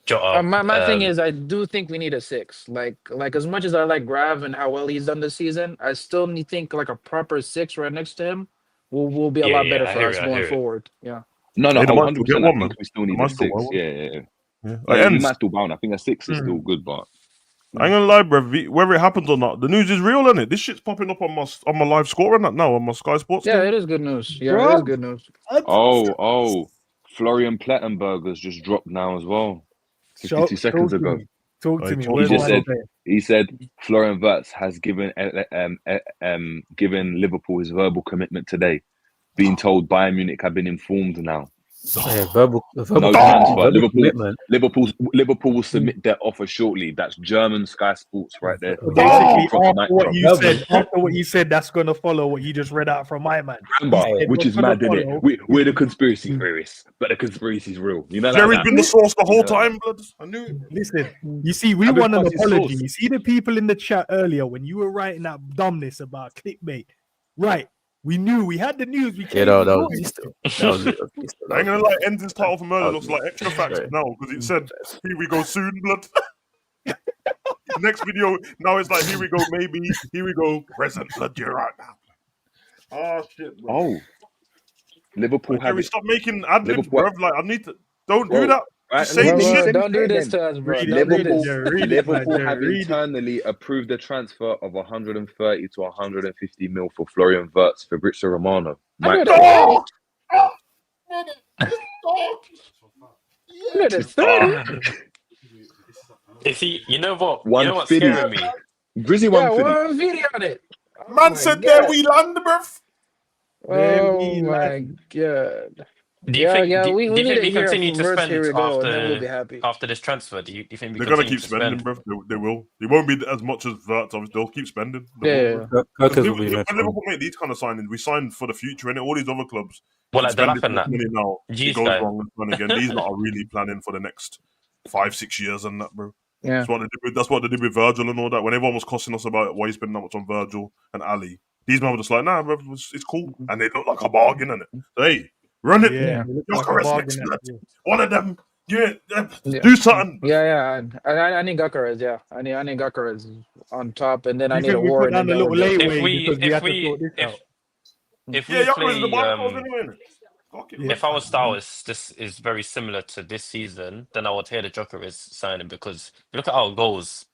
F: Jota, my thing is, I do think we need a 6. Like as much as I like Grav and how well he's done this season, I still think like a proper 6 right next to him will be a lot better for us going forward. No,
C: 100%. I think we still need a 6. You might still bound. I think a 6 is still good, but
B: I ain't gonna lie, bro. Whether it happens or not, the news is real, isn't it? This shit's popping up on my live score and that now on my Sky Sports.
F: Yeah, it is good news. Yeah, it is good news.
C: Florian Plettenberger's just dropped now as well. 52 seconds ago.
A: Talk to me.
C: He said Florian Wirtz has given Liverpool his verbal commitment today. Being told Bayern Munich have been informed now.
E: Verbal
C: transfer. Liverpool will submit their offer shortly. That's German Sky Sports right there.
A: Basically, after what you said, that's going to follow what you just read out from my man.
C: Which is mad, isn't it? We're the conspiracy theorists, but the conspiracy is real. You know,
B: Jerry's been the source the whole time, blood. I knew it.
A: Listen, you see, we want an apology. You see the people in the chat earlier when you were writing that dumbness about clickbait, right? We knew we had the news. We
E: that was
B: I ain't gonna lie, Enzi's title for murder looks like extra facts now because it said, "Here we go soon, blood." Next video now it's like, "Here we go, maybe." Here we go, present blood. You're right now. Oh shit, bro.
C: Liverpool.
B: Can we stop making ad libs, bro? Like I need to. Don't do that.
C: Right,
B: Say
C: let me
B: shit.
C: let me
F: Don't
C: say
F: do
C: it
F: this
C: then.
F: to us, bro.
A: Read
F: Don't do
A: it,
F: this.
A: Jerry. Read it, man,
C: Liverpool
A: Jerry.
C: have
A: Read it.
C: internally approved the transfer of 130 to 150 mil for Florian Wirtz, Fabrizio Romano. Mike,
F: 130.
G: Is he? You know what? You know what's
C: 150.
G: scaring me?
C: Brizzy
F: Yeah,
C: 150.
F: one video on it.
B: Man
F: my
B: said
F: God.
B: there we land, bruv.
A: There
F: Oh
A: we
F: my
A: land.
F: God.
G: Do you think? Do
F: We
G: you
F: need
G: think
F: to
G: we
F: hear
G: continue
F: from
G: to
F: Verse
G: spend
F: Here we go, and then we'll be happy.
G: after this transfer? Do you think we
B: They're gonna
G: continue
B: keep
G: to
B: spending,
G: spend?
B: bruv. They will. It won't be as much as Wirtz. Obviously, they'll keep spending.
F: Yeah.
E: Kirkers will be
B: When
E: next one.
B: Liverpool make these kind of signings, we signed for the future, and all these other clubs
G: Well,
B: can
G: like they're
B: spend
G: laughing at.
B: money now.
G: Jeez,
B: It goes
G: guy.
B: wrong and fun again. These lot are really planning for the next 5-6 years and that, bro.
F: Yeah.
B: That's what they did with Virgil and all that. When everyone was cussing us about why you spending that much on Virgil and Ali, these men were just like, nah, bro, it's cool. And they look like a bargain, innit? So, hey, run it.
A: Yeah, it looks like a
B: Gyökeres
A: bargain.
B: next. One of them. Yeah, do something.
F: Yeah. I need Gyökeres. Yeah, I need Gyökeres on top, and then I
A: You
F: need a
A: think we
F: war.
A: put
F: And
A: down
F: then
A: the little
G: If
A: layaway
G: we
A: because we
G: if
A: had to
G: we
A: sort this out?
G: if
B: Yeah,
G: we
B: Gyökeres is the
G: play
B: barcode anyway, innit? Fuck it.
A: Yeah.
G: if our style is very similar to this season, then I would hear the Gyökeres signing, because if you look at our goals,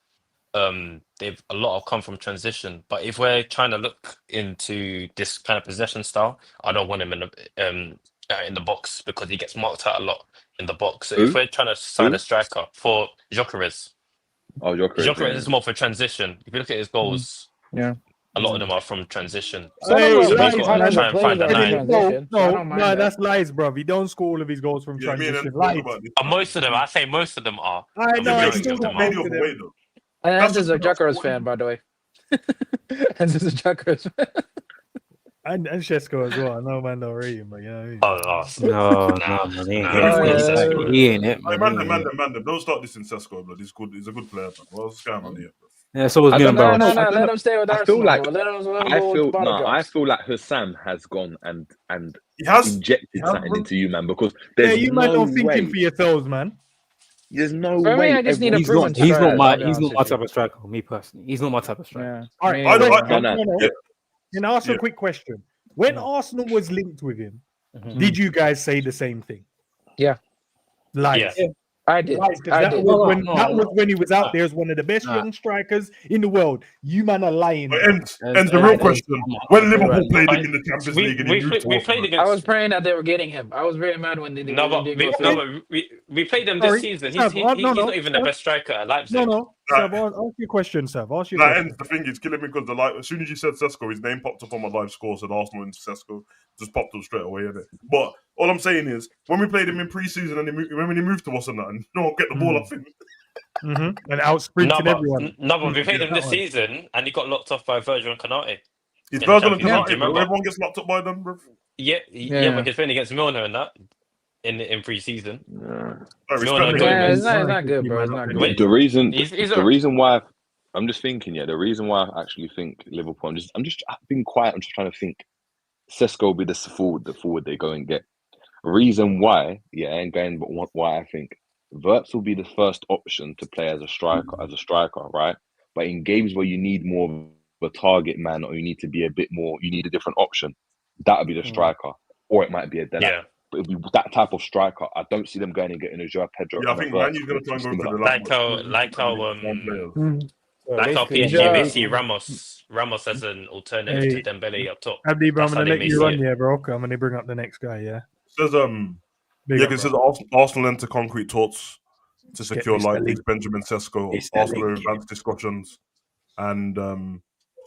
G: they've a lot have come from transition. But if we're trying to look into this kind of possession style, I don't want him in the box, because he gets marked out a lot in the box. So if
C: Who?
G: we're trying to sign
C: Who?
G: a striker for Gyökeres,
C: Oh,
G: Gyökeres is more for transition. If you look at his goals,
F: Yeah.
G: a lot of them are from transition.
F: Some
A: Hey,
F: of our
G: So we've
F: best
A: lies,
G: got to
A: man.
G: try and
F: players
G: find a
F: are from
G: nine.
F: transition. so I don't mind that.
A: That's lies, bro. He don't score all of his goals from
B: Yeah, me and
A: transition.
B: him
A: Lies.
B: talked about this.
G: Most of them, I say most of them are.
A: I
G: The
A: know. I
B: Yeah, but
G: majority
A: still
G: of
A: got
G: them
B: made
G: are.
B: the
A: most
B: other
A: of
B: way
A: them.
B: though.
F: And
B: That's
F: Hans is a
B: just-
F: Gyökeres fan, by the way. Hans is a Gyökeres fan.
A: And Shesko as well. I know, man, don't rate him, but you know what I mean?
E: No,
G: Nah,
E: man. He ain't
G: nah,
E: it,
B: Oh,
E: man.
F: yeah.
E: He ain't it,
B: Hey,
E: man.
B: man, don't start this in Sesko, blood. He's good. He's a good player, man. What's going on here, bro?
E: Yeah, so was
C: I
E: Milan
C: don't know.
E: Barros.
C: I don't
F: Let
C: know.
F: him stay with
C: I feel
F: Arsenal,
C: like
F: bro. Let him
C: I
F: go
C: feel
F: with bottle
C: I
F: drops.
C: feel like Hussam has gone and
B: He has.
C: injected
B: has,
C: something
B: bro.
C: into you, man, because
A: Yeah,
C: there's
A: you man
C: no
A: don't thinking
C: way.
A: for yourselves, man.
C: There's no
F: For me,
C: way.
F: I just need a
E: He's
F: proven
E: not. He's
F: striker.
E: not my.
F: I'll be
E: He's
F: honest
E: not my
F: with you.
E: type of striker. Me personally, he's not my type of striker.
F: Yeah.
A: All right,
F: Me
B: I
F: neither,
B: don't-
F: man.
C: No.
A: Can I ask a
B: Yeah.
A: quick question? When Arsenal was linked with him,
E: Mhm.
A: did you guys say the same thing?
F: Yeah.
A: Lies.
G: Yeah.
F: I did.
A: Lies, 'cause
F: I
A: that
F: did.
A: was when he was out there as one of the best
E: Nah.
A: young strikers in the world. You man are lying.
B: But
A: bro.
B: ends the real question. When Liverpool played him in the Champions League and he moved to
G: we played
B: Watford.
G: against.
F: I was praying that they were getting him. I was very mad when they didn't go through.
G: We played him
A: Sorry,
G: this season.
A: Sav,
G: He's
A: no,
G: not even the
A: Sav.
G: best striker at Leipzig.
A: No.
B: Right.
A: Sav, ask your question, Sav. Ask your
B: Nah,
A: question.
B: ends the thing is killing me because as soon as you said Sesko, his name popped up on my live score, said Arsenal into Sesko, just popped up straight away, innit? But all I'm saying is, when we played him in pre-season and when he moved to us and that, and no one get the ball off him.
A: And out sprinting everyone.
G: But we played him
B: that
G: this
B: one.
G: season, and he got locked off by Virgil and Kanate.
B: It's
G: in the
B: Virgil and
G: Champions League, do you
B: Canate, bro.
G: remember?
B: Everyone gets locked up by them, bro.
G: Yeah, but he's playing against Milner and that in pre-season. Milner,
F: Yeah, it's
G: Gomez.
F: not good, bro. It's not good.
C: The reason,
G: He's
C: the reason why I'm just thinking, the reason why I actually think Liverpool, I've been quiet. I'm just trying to think. Sesko will be the forward they go and get. Reason why, and going, but why I think Wirtz will be the first option to play as a striker, right? But in games where you need more of a target man, or you need to be a bit more, you need a different option. That would be the striker, or it might be a Dele.
G: Yeah.
C: But it'll be that type of striker. I don't see them going and getting a Joao Pedro.
B: Yeah, I think Manu's going to try and go for the
G: like how PSG may see Ramos as an alternative to Dembele up top.
A: Abdi, bro, I'm
G: That's how
A: gonna
G: they
A: let
G: may
A: you
G: see
A: run,
G: it.
A: bro. Okay, I'm gonna bring up the next guy. Yeah.
B: Says it says Arsenal enter concrete talks to secure Leipzig's Benjamin Sesko. Arsenal are advanced discussions and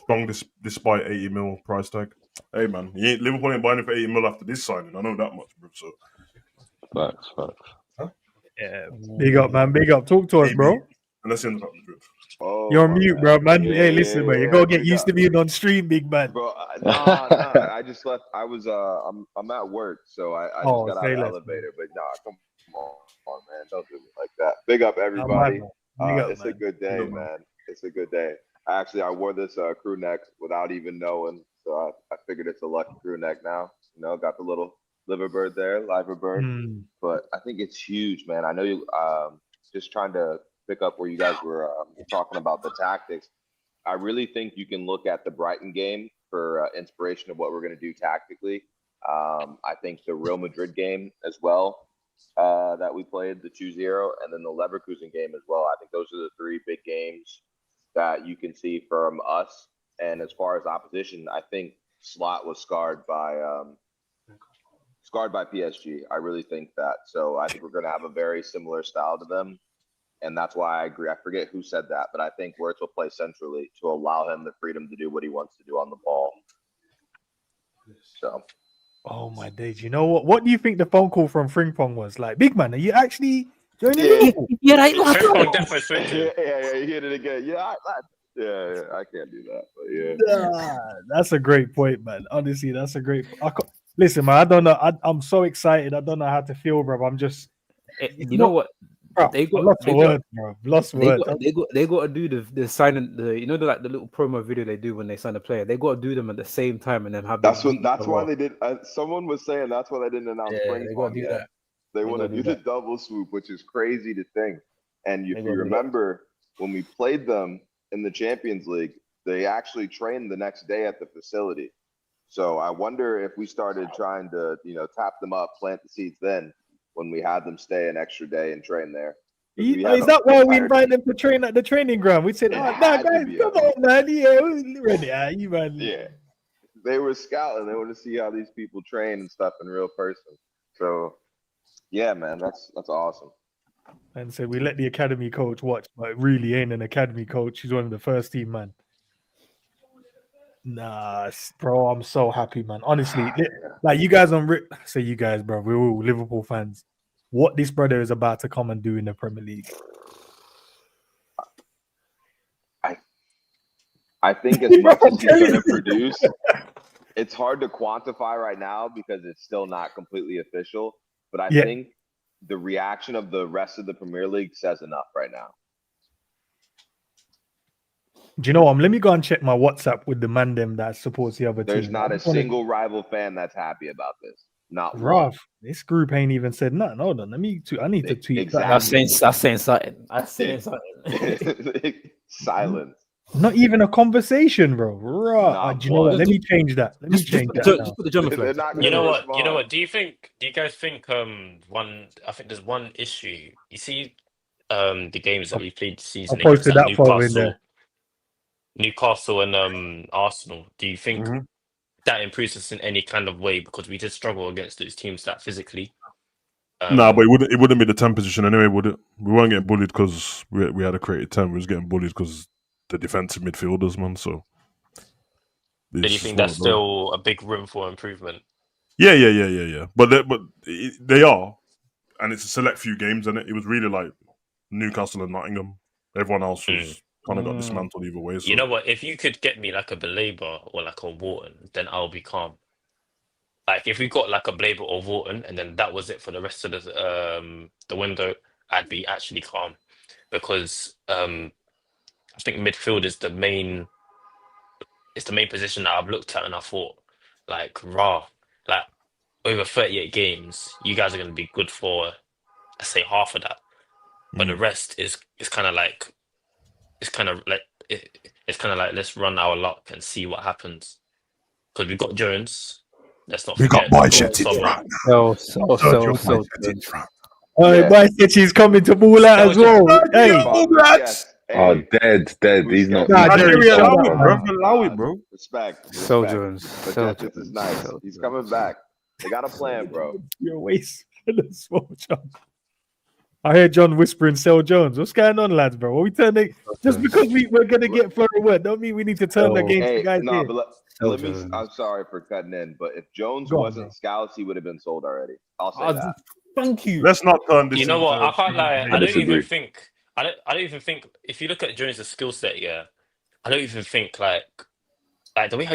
B: strong despite 80 mil price tag. Hey man, Liverpool ain't buying it for 80 mil after this signing. I know that much, bro. So
C: facts.
B: Huh?
A: Yeah, big up, man. Big up. Talk to us, bro.
B: Unless he ends up Madrid.
H: Oh,
A: you're on mute, bro, man.
H: Yeah,
A: hey, listen, bro. You gotta get used to being on stream, big man.
H: Bro, nah. I just left. I was I'm at work, so I just got out of the elevator. But nah, come on, man. Don't do me like that. Big up everybody. It's a good day, man. It's a good day. Actually, I wore this crew neck without even knowing, so I figured it's a lucky crew neck now. You know, got the little liver bird there, but I think it's huge, man. I know you just trying to pick up where you guys were talking about the tactics. I really think you can look at the Brighton game for inspiration of what we're going to do tactically. I think the Real Madrid game as well. that we played, the 2-0, and then the Leverkusen game as well. I think those are the 3 big games that you can see from us. And as far as opposition, I think Slot was scarred by PSG. I really think that. So I think we're going to have a very similar style to them. And that's why I agree. I forget who said that, but I think Wirtz will play centrally to allow him the freedom to do what he wants to do on the ball. So.
A: Oh my days! You know what? What do you think the phone call from Frimpong was like? Big man, are you actually joining Liverpool?
E: Yeah, right.
G: Frimpong definitely switching.
H: Yeah, he hit it again. Yeah, I can't do that. But yeah,
A: that's a great point, man. Honestly, that's a great. Listen, man, I don't know. I'm so excited. I don't know how to feel, bro. I'm just.
E: You know what?
A: Bro,
E: they got
A: lost words.
E: They got to do the signing, the little promo video they do when they sign a player. They got to do them at the same time and then have.
H: That's why they did. Someone was saying that's why they didn't announce spring.
E: They got to do that.
H: They want to do the double swoop, which is crazy to think. And if you remember when we played them in the Champions League, they actually trained the next day at the facility. So I wonder if we started trying to, tap them up, plant the seeds then. When we had them stay an extra day and train there.
A: Is that why we invited them to train at the training ground? We said, guys, come on, man. Yeah, we're ready. You man.
H: Yeah. They were scouting. They want to see how these people train and stuff in real person. So, yeah, man, that's awesome.
A: And so we let the academy coach watch, but it really ain't an academy coach. He's one of the first team, man. Nah, bro, I'm so happy, man. Honestly, like you guys say you guys, bro, we're all Liverpool fans. What this brother is about to come and do in the Premier League.
H: I think as much as he's going to produce, it's hard to quantify right now because it's still not completely official. But I think the reaction of the rest of the Premier League says enough right now.
A: Do you know what? Let me go and check my WhatsApp with the man them that supports the other team.
H: There's not a single rival fan that's happy about this. Not
A: Rough.
H: one.
A: This group ain't even said nothing. Hold on. I need to tweet.
H: Exactly.
E: I'm saying something.
H: Silence.
A: Not even a conversation, bro. Do you know what? Let me change that.
E: Just put the German flag.
G: You know what? Do you guys think I think there's one issue. You see the games that we played this season
A: against that
G: Newcastle and Arsenal. Do you think that improves us in any kind of way? Because we did struggle against those teams that physically.
B: Nah, but it wouldn't be the 10 position anyway, would it? We weren't getting bullied because we had a created 10. We was getting bullied because the defensive midfielders, man. So
G: do you think that's still a big room for improvement?
B: Yeah. But they are, and it's a select few games, and it was really like Newcastle and Nottingham. Everyone else was kind of got dismantled either way. So.
G: You know what? If you could get me like a Belabor or like a Wharton, then I'll be calm. Like if we got like a Belabor or Wharton, and then that was it for the rest of the window, I'd be actually calm because I think midfield is the main. It's the main position that I've looked at, and I thought, like over 38 games, you guys are going to be good for, let's say, half of that, but the rest is kind of like. It's kind of like let's run our luck and see what happens because we've got Jones. Let's not forget.
B: We got Bajcetic right now.
A: Bajcetic's coming to ball out as well. Hey,
C: oh, dead. He's not.
B: Allow it, bro.
H: Respect.
E: So Jones.
H: Bajcetic is nice. He's coming back. They got a plan, bro.
A: You're wasting I hear John whispering, "Sell Jones." What's going on, lads, bro? Are we turning just because we're gonna get Florian Wirtz? Don't mean we need to turn against the guys here.
H: But I'm sorry for cutting in, but if Jones wasn't scouts, he would have been sold already. I'll say that.
E: Thank you.
B: Let's not turn this.
G: You know what? I can't lie. I don't even think. I don't even think. If you look at Jones' skill set, I don't even think like the way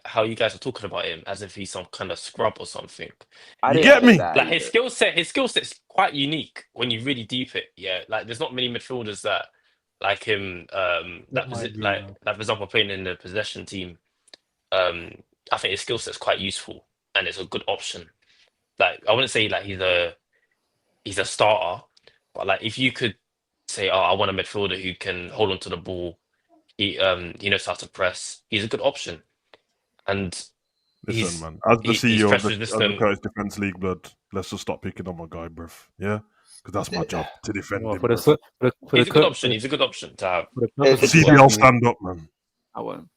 G: how you guys are talking about him as if he's some kind of scrub or something.
B: You get me?
G: Like his skill set's quite unique when you really deep it. Yeah, like there's not many midfielders that like him. For example, playing in the possession team. I think his skill set's quite useful and it's a good option. Like I wouldn't say like he's a starter, but like if you could say, I want a midfielder who can hold on to the ball. He knows how to press. He's a good option, and
B: Listen, man. As the
G: he's
B: CEO of
G: press
B: the
G: resistant.
B: Curtis Defense League, blood, let's just stop picking on my guy, bruv. Yeah? Because that's my job to defend him.
G: He's a good option. He's a good option to have.
B: CDL stand up, man.
E: I won't.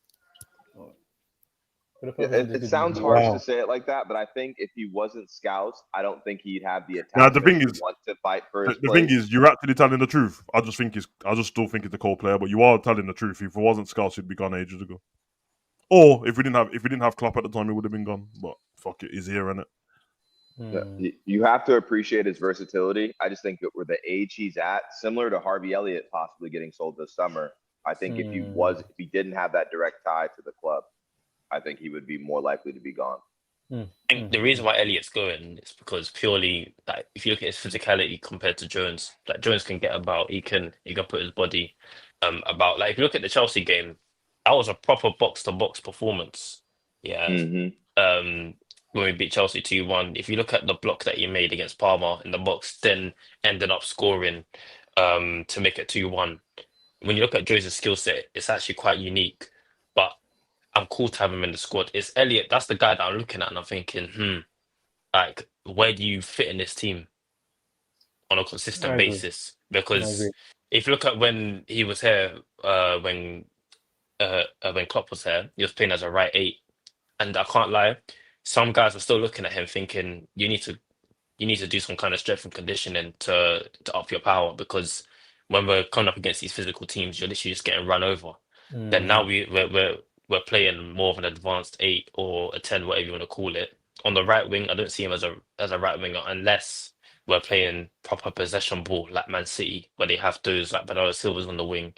H: It sounds harsh to say it like that, but I think if he wasn't Scouse, I don't think he'd have the attachment
B: the thing is,
H: want to fight for his
B: the
H: place.
B: thing is, you're actually telling the truth. I just still think he's a cold player, but you are telling the truth. If it wasn't Scouse, he'd be gone ages ago. Or if we didn't have Klopp at the time, he would have been gone. But fuck it, he's here, innit?
H: You have to appreciate his versatility. I just think that with the age he's at, similar to Harvey Elliott possibly getting sold this summer, I think if he didn't have that direct tie to the club, I think he would be more likely to be gone.
G: I think the reason why Elliott's going is because purely, like, if you look at his physicality compared to Jones, like Jones can get about, he can put his body about. Like if you look at the Chelsea game, that was a proper box to box performance. Yeah. When we beat Chelsea 2-1, if you look at the block that he made against Parma in the box, then ended up scoring to make it 2-1. When you look at Jones' skill set, it's actually quite unique. But I'm cool to have him in the squad. It's Elliott. That's the guy that I'm looking at, and I'm thinking, like, where do you fit in this team on a consistent basis? Because if you look at when he was here, when Klopp was here, he was playing as a right 8, and I can't lie, some guys are still looking at him thinking you need to do some kind of strength and conditioning to up your power, because when we're coming up against these physical teams, you're literally just getting run over. Then now we're playing more of an advanced 8 or a 10, whatever you want to call it. On the right wing, I don't see him as a right winger unless we're playing proper possession ball like Man City, where they have those like Bernardo Silva's on the wing.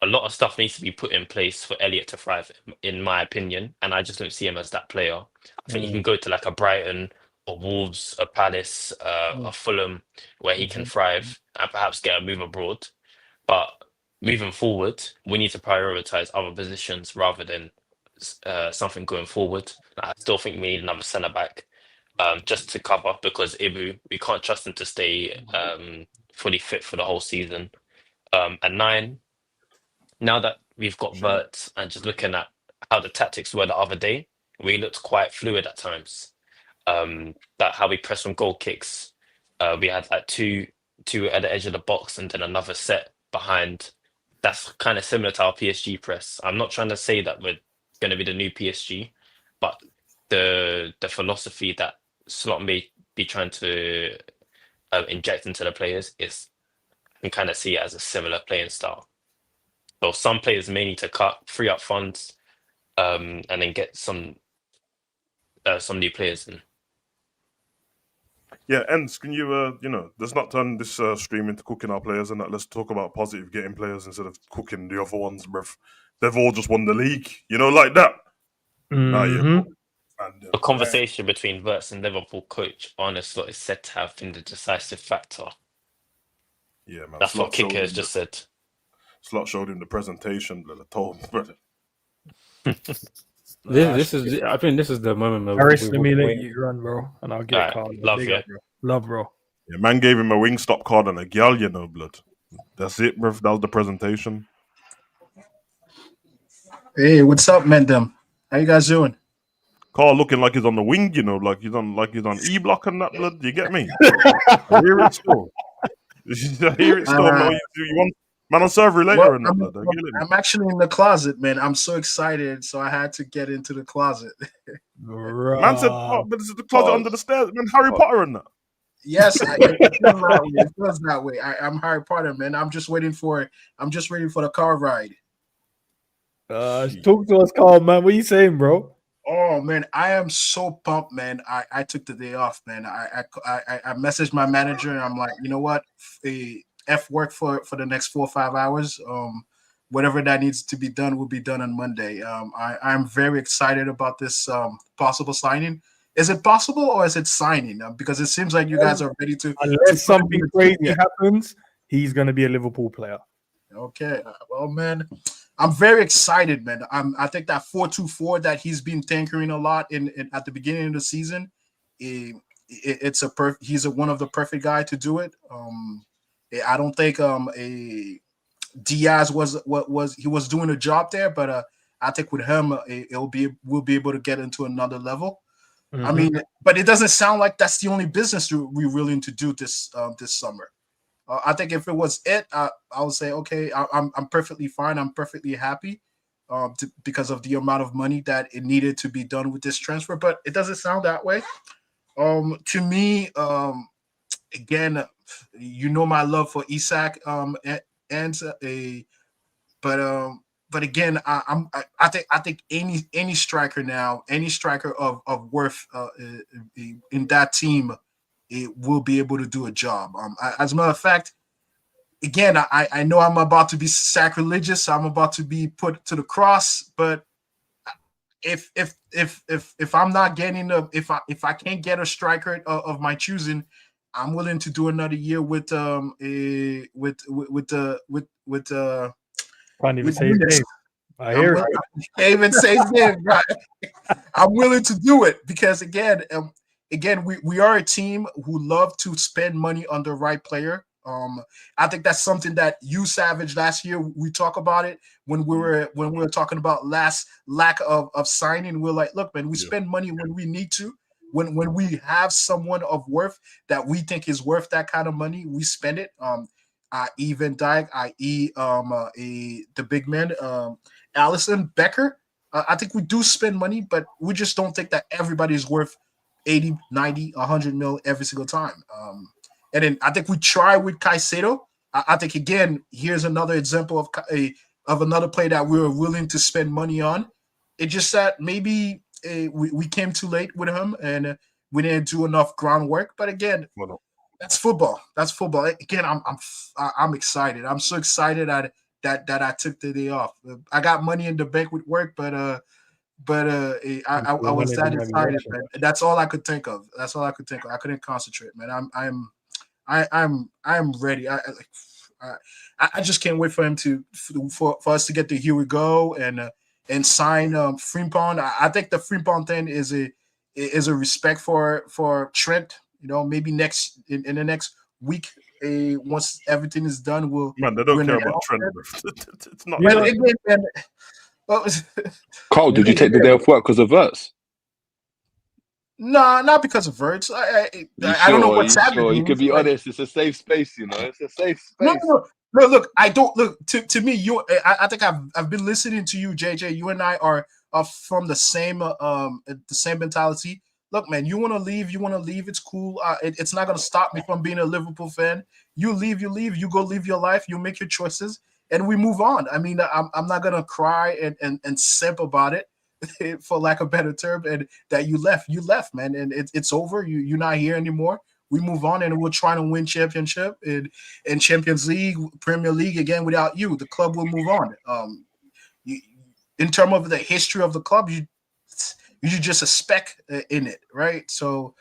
G: A lot of stuff needs to be put in place for Elliott to thrive, in my opinion, and I just don't see him as that player. I think he can go to like a Brighton or Wolves, a Palace, a Fulham, where he can thrive and perhaps get a move abroad. But moving forward, we need to prioritize other positions rather than something going forward. I still think we need another centre back just to cover, because Ibu, we can't trust him to stay fully fit for the whole season. And 9, now that we've got Wirtz and just looking at how the tactics were the other day, we looked quite fluid at times. That how we pressed from goal kicks, we had like two at the edge of the box and then another set behind. That's kind of similar to our PSG press. I'm not trying to say that we're going to be the new PSG, but the philosophy that Slot may be trying to inject into the players is, I can kind of see it as a similar playing style. So some players may need to free up funds, and then get some new players in.
B: Yeah, Ends, can you, let's not turn this stream into cooking our players and that. Let's talk about positive getting players instead of cooking the other ones, bruv. They've all just won the league, like that.
G: The conversation between Wirtz and Liverpool coach Arne Slot is said to have been the decisive factor.
B: Yeah, man.
G: That's
B: Slot
G: what Kicker has just said.
B: Slot showed him the presentation, I told him, brother.
E: This is. I think this is the moment.
A: Harris, let me let you run, bro, and I'll get a card. Love, bro.
B: Yeah, man gave him a Wingstop card and a gal, blood. That's it, bro. That was the presentation.
I: Hey, what's up, Mendem? How you guys doing?
B: Carl looking like he's on the wing, like he's on E block and that, blood. You get me? I hear it still. Man, I'll serve you later.
I: I'm actually in the closet, man. I'm so excited, so I had to get into the closet.
B: Man said, but this is the closet under the stairs. Man, Harry Potter and that.
I: Yes, it feels that way. I'm Harry Potter, man. I'm just waiting for the car ride.
A: Talk to us, Carl, man. What are you saying, bro?
I: Oh man, I am so pumped, man. I took the day off, man. I messaged my manager and I'm like, you know what? F work for the next 4 or 5 hours. Whatever that needs to be done will be done on Monday. I'm very excited about this possible signing. Is it possible or is it signing? Because it seems like you guys are ready to.
A: Unless something crazy happens, he's going to be a Liverpool player.
I: Okay. Well, man, I'm very excited, man. I think that 4-2-4 that he's been tinkering a lot in at the beginning of the season, he's one of the perfect guy to do it. I don't think Diaz was doing a job there, but I think with him, we'll be able to get into another level.
A: Mm-hmm.
I: I mean, but it doesn't sound like that's the only business we're willing to do this summer. I think if it was it, I would say, okay, I'm perfectly fine. I'm perfectly happy because of the amount of money that it needed to be done with this transfer. But it doesn't sound that way. To me, again, you know my love for Isak, but again, I think any striker now, any striker of worth in that team, it will be able to do a job. As a matter of fact, again, I know I'm about to be sacrilegious. I'm about to be put to the cross, but if I'm not getting if I can't get a striker of my choosing, I'm willing to do another year with can't even say his name. I hear it. Can't even say his name. Right? I'm willing to do it because again, we are a team who love to spend money on the right player. I think that's something that you, Savage, last year we talk about it when we were talking about last lack of signing. We're like, look, man, we spend money when we need to. When we have someone of worth that we think is worth that kind of money, we spend it. I.e. Van Dijk, i.e. The big man, Alisson, Becker. I think we do spend money, but we just don't think that everybody's worth 80, 90, 100 mil every single time. And then I think we try with Caicedo. I think, again, here's another example of another player that we were willing to spend money on. It just that maybe we came too late with him and we didn't do enough groundwork. But again, that's football. That's football. Again, I'm excited. I'm so excited that I took the day off. I got money in the bank with work, but I was that excited, man. That's all I could think of. That's all I could think of. I couldn't concentrate, man. I'm ready. I just can't wait for him for us to get the here we go and sign Frimpong. I think the Frimpong thing is a respect for Trent. You know, maybe in the next week, once everything is done,
B: they don't care about Trent. It's not.
C: Carl, did you take the day off work because of Wirtz?
I: No, not because of Wirtz. I don't know what's happening.
C: Sure? You can be honest. It's a safe space, you know. It's a safe space.
I: No, look. I don't look to me. I think I've been listening to you, JJ. You and I are from the same mentality. Look, man, you want to leave. It's cool. It's not going to stop me from being a Liverpool fan. You leave. You go live your life. You make your choices, and we move on. I mean, I'm not going to cry and simp about it, for lack of a better term, and that you left, man, and it's over. You're not here anymore. We move on, and we're trying to win championship and Champions League, Premier League again without you. The club will move on. In terms of the history of the club, you just a speck in it, right? So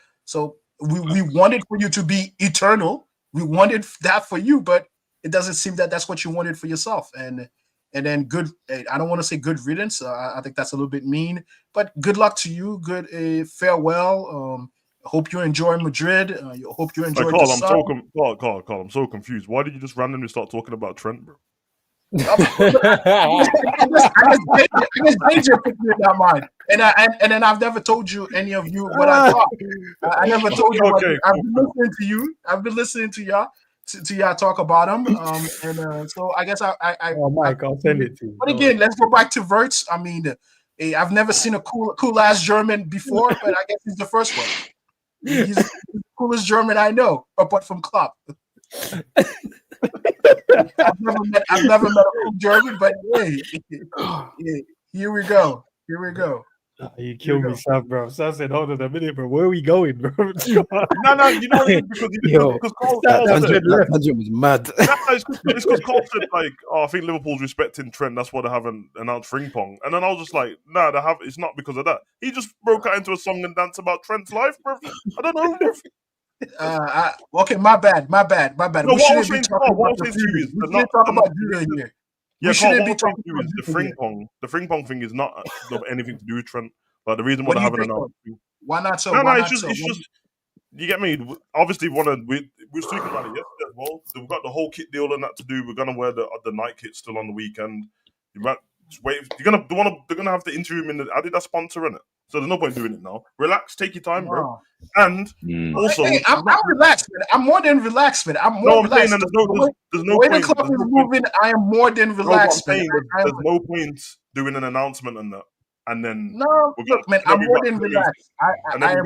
I: we wanted for you to be eternal. We wanted that for you, but it doesn't seem that that's what you wanted for yourself. And then good. I don't want to say good riddance. I think that's a little bit mean, but good luck to you. Good farewell. Hope you enjoy Madrid. Hope you enjoy.
B: Carl, I'm so confused. Why did you just randomly start talking about Trent, bro?
I: I guess danger put me in that mind, and then I've never told you any of you what I thought. I never told you.
B: Okay,
I: I've been listening to you. I've been listening to y'all to y'all talk about him. And so I guess
A: Mike, I'll send it to you.
I: But again, let's go back to Wirtz. I mean, I've never seen a cool ass German before, but I guess he's the first one. He's the coolest German I know, apart from Klopp. I've never met a cool German, but hey, here we go.
A: You killed me, Sam, bro. Sam said, hold on a minute, bro. Where are we going, bro?
B: No, you know, because Carl
E: that was mad.
B: It's because Carl said, like, I think Liverpool's respecting Trent. That's why they haven't announced Frimpong. And then I was just like, nah, they have. It's not because of that. He just broke out into a song and dance about Trent's life, bro. I don't know, bro.
I: Okay, my bad.
B: No,
I: we shouldn't be talking about the series. We shouldn't talk about Julian here.
B: Yeah, Carl, the Frimpong thing is not anything to do with Trent. Like the reason why they haven't announced.
I: Why not so?
B: It's just you get me. Obviously, we're speaking about it yesterday as well. We've got the whole kit deal and that to do. We're gonna wear the night kit still on the weekend. wait. They're gonna have the interim in the Adidas sponsor in it. So there's no point doing it now. Relax, take your time, bro. And also,
I: I'm relaxed, man. I'm more than relaxed, man. I'm more relaxed.
B: Saying, there's no
I: when
B: point.
I: The club is moving, I am more than relaxed, man.
B: There's no point doing an announcement on that. And then
I: look, man, I'm more than relaxed. I am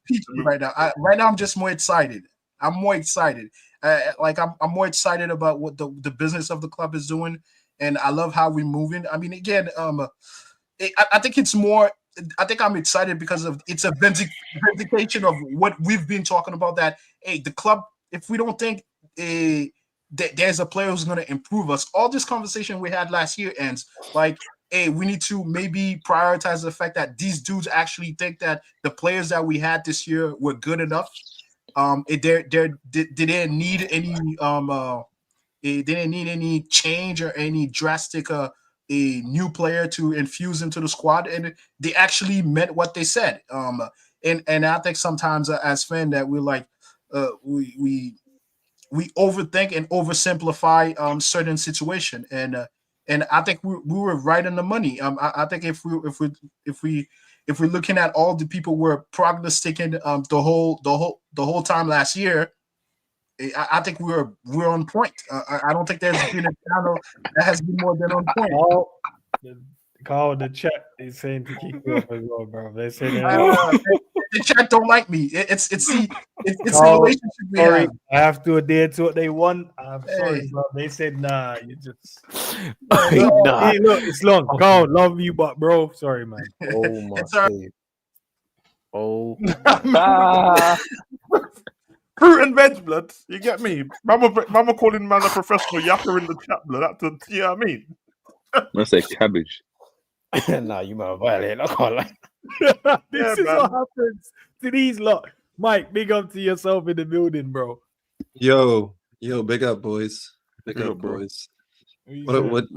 I: peaking right now. Right now, I'm just more excited. I'm more excited. I'm more excited about what the business of the club is doing, and I love how we're moving. I mean, again, I think it's more. I think I'm excited because it's a vindication of what we've been talking about. That the club, if we don't think that there's a player who's going to improve us, all this conversation we had last year ends. Like, we need to maybe prioritize the fact that these dudes actually think that the players that we had this year were good enough. They didn't need any change or any drastic a new player to infuse into the squad, and they actually meant what they said. And I think sometimes as fans that we're like we overthink and oversimplify certain situation, and I think we were right on the money. I think if we're looking at all the people we're prognosticating the whole time last year, I think we're on point. I don't think there's been a channel that has been more than on point.
A: Carl, the chat is saying to keep you up as well, bro. They say
I: the chat don't like me. It's the relationship we have.
A: I have to adhere to what they want. I'm sorry, bro. They said nah. You just
E: nah.
A: Hey, look, it's long. Carl, love you, but bro, sorry, man.
E: Oh my
A: god.
B: Fruit and veg, blood. You get me? Mama calling man a professional yapper in the chat, blood. You know what I mean?
C: I say cabbage.
E: Nah, you might violate. I can't lie.
A: This is what happens to these lot. Mike, big up to yourself in the building, bro.
J: Yo, big up, boys. Big up, boys. What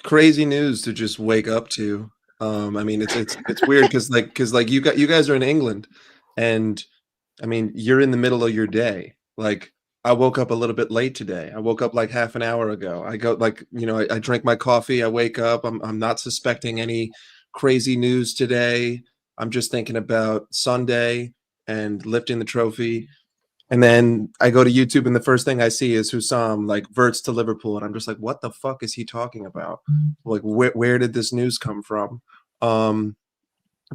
J: crazy news to just wake up to. I mean, it's weird because you guys are in England, and I mean, you're in the middle of your day. Like, I woke up a little bit late today. I woke up like half an hour ago. I go I drink my coffee. I wake up. I'm not suspecting any crazy news today. I'm just thinking about Sunday and lifting the trophy. And then I go to YouTube, and the first thing I see is Hussam like Wirtz to Liverpool, and I'm just like, what the fuck is he talking about? Like, where did this news come from? But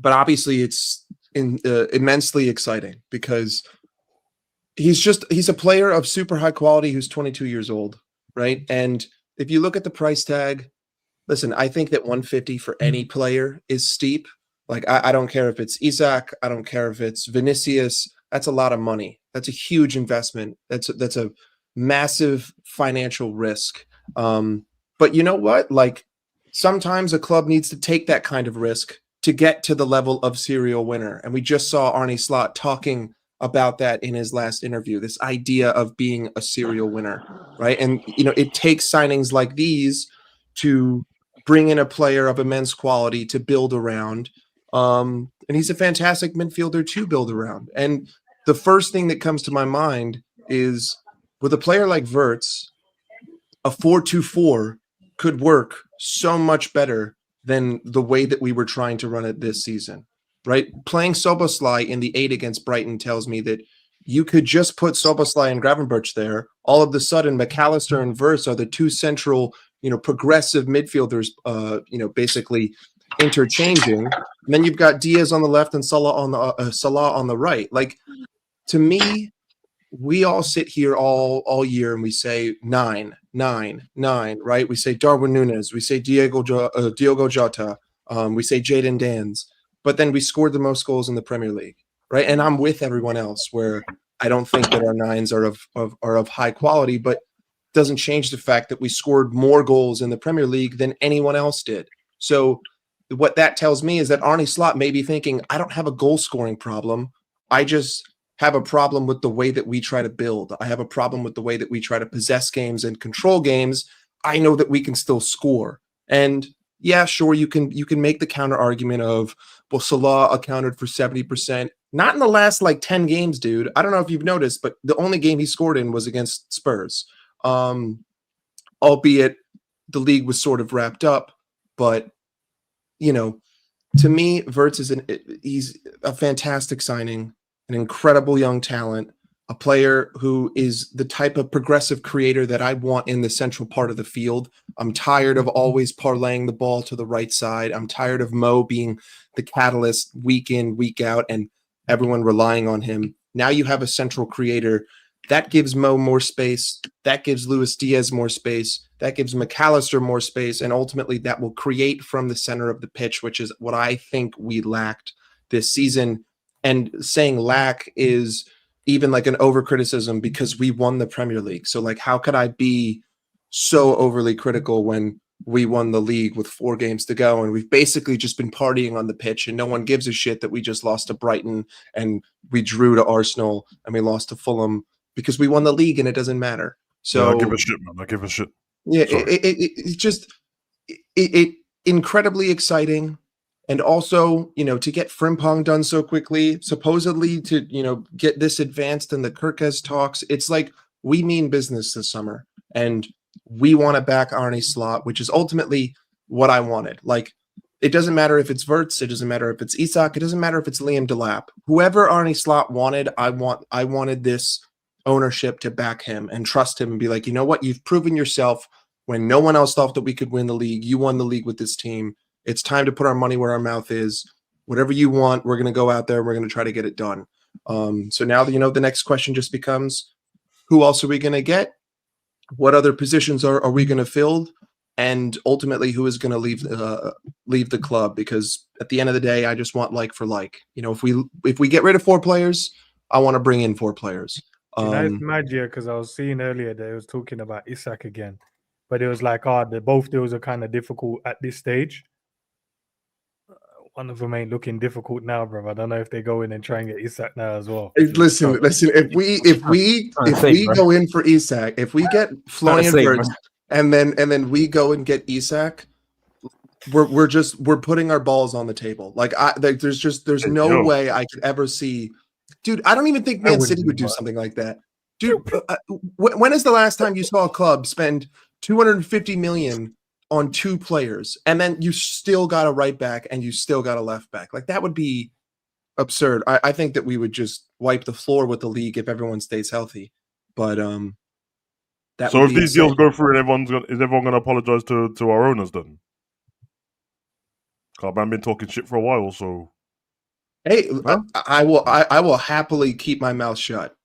J: obviously, it's immensely exciting because he's a player of super high quality who's 22 years old, right? And if you look at the price tag, listen, I think that 150 for any player is steep. Like, I don't care if it's Isaac, I don't care if it's Vinicius. That's a lot of money. That's a huge investment. That's a massive financial risk. But you know what? Like, sometimes a club needs to take that kind of risk to get to the level of serial winner. And we just saw Arne Slot talking about that in his last interview, this idea of being a serial winner, right? And, it takes signings like these to bring in a player of immense quality to build around. And he's a fantastic midfielder to build around. And the first thing that comes to my mind is with a player like Wirtz, a 4-2-4 could work so much better than the way that we were trying to run it this season, right? Playing Szoboszlai in the 8 against Brighton tells me that you could just put Szoboszlai and Gravenberch there. All of a sudden, McAllister and Wirtz are the two central, progressive midfielders, basically interchanging. And then you've got Diaz on the left and Salah on the right. Like, to me, we all sit here all year and we say 9, right? We say Darwin Núñez, we say Diogo Jota, we say Jadon Danns, but then we scored the most goals in the Premier League, right? And I'm with everyone else where I don't think that our 9s are of high quality, but doesn't change the fact that we scored more goals in the Premier League than anyone else did. So what that tells me is that Arne Slot may be thinking, I don't have a goal scoring problem. I just have a problem with the way that we try to build. I have a problem with the way that we try to possess games and control games. I know that we can still score. And yeah, sure, you can make the counter argument of, well, Salah accounted for 70%. Not in the last 10 games, dude. I don't know if you've noticed, but the only game he scored in was against Spurs. Albeit the league was sort of wrapped up. but to me, Wirtz he's a fantastic signing, an incredible young talent, a player who is the type of progressive creator that I want in the central part of the field. I'm tired of always parlaying the ball to the right side. I'm tired of Mo being the catalyst week in, week out, and everyone relying on him. Now you have a central creator. That gives Mo more space. That gives Luis Diaz more space. That gives McAllister more space. And ultimately, that will create from the center of the pitch, which is what I think we lacked this season. And saying lack is even like an over-criticism because we won the Premier League. So, like, how could I be so overly critical when we won the league with 4 games to go and we've basically just been partying on the pitch and no one gives a shit that we just lost to Brighton and we drew to Arsenal and we lost to Fulham because we won the league and it doesn't matter. So
B: I give a shit, man. I give a shit.
J: Yeah, it's just incredibly exciting. And also, to get Frimpong done so quickly, supposedly to, get this advanced in the Kirkes talks, it's like we mean business this summer. And we want to back Arne Slot, which is ultimately what I wanted. Like, it doesn't matter if it's Wirtz, it doesn't matter if it's Isak, it doesn't matter if it's Liam Delap. Whoever Arne Slot wanted, I wanted this ownership to back him and trust him and be like, you know what, you've proven yourself when no one else thought that we could win the league. You won the league with this team. It's time to put our money where our mouth is. Whatever you want, we're going to go out there. We're going to try to get it done. So now, the next question just becomes, who else are we going to get? What other positions are we going to fill? And ultimately, who is going to leave the club? Because at the end of the day, I just want like for like. If we get rid of 4 players, I want to bring in 4 players.
A: It's magic because I was seeing earlier that it was talking about Isak again, but it was like, both deals are kind of difficult at this stage. One of them ain't looking difficult now, bro. I don't know if they go in and try and get Isak now as well.
J: Listen. If we go in for Isak, if we get Florian Wirtz, and then we go and get Isak, we're putting our balls on the table. There's no way I could ever see. Dude, I don't even think Man City would do something like that. Dude, when is the last time you saw a club spend 250 million on 2 players and then you still got a right back and you still got a left back? Like, that would be absurd. I think that we would just wipe the floor with the league if everyone stays healthy. But that.
B: So if these deals go through, and is everyone gonna apologize to our owners then? I've been talking shit for a while, so.
J: Hey, I will happily keep my mouth shut.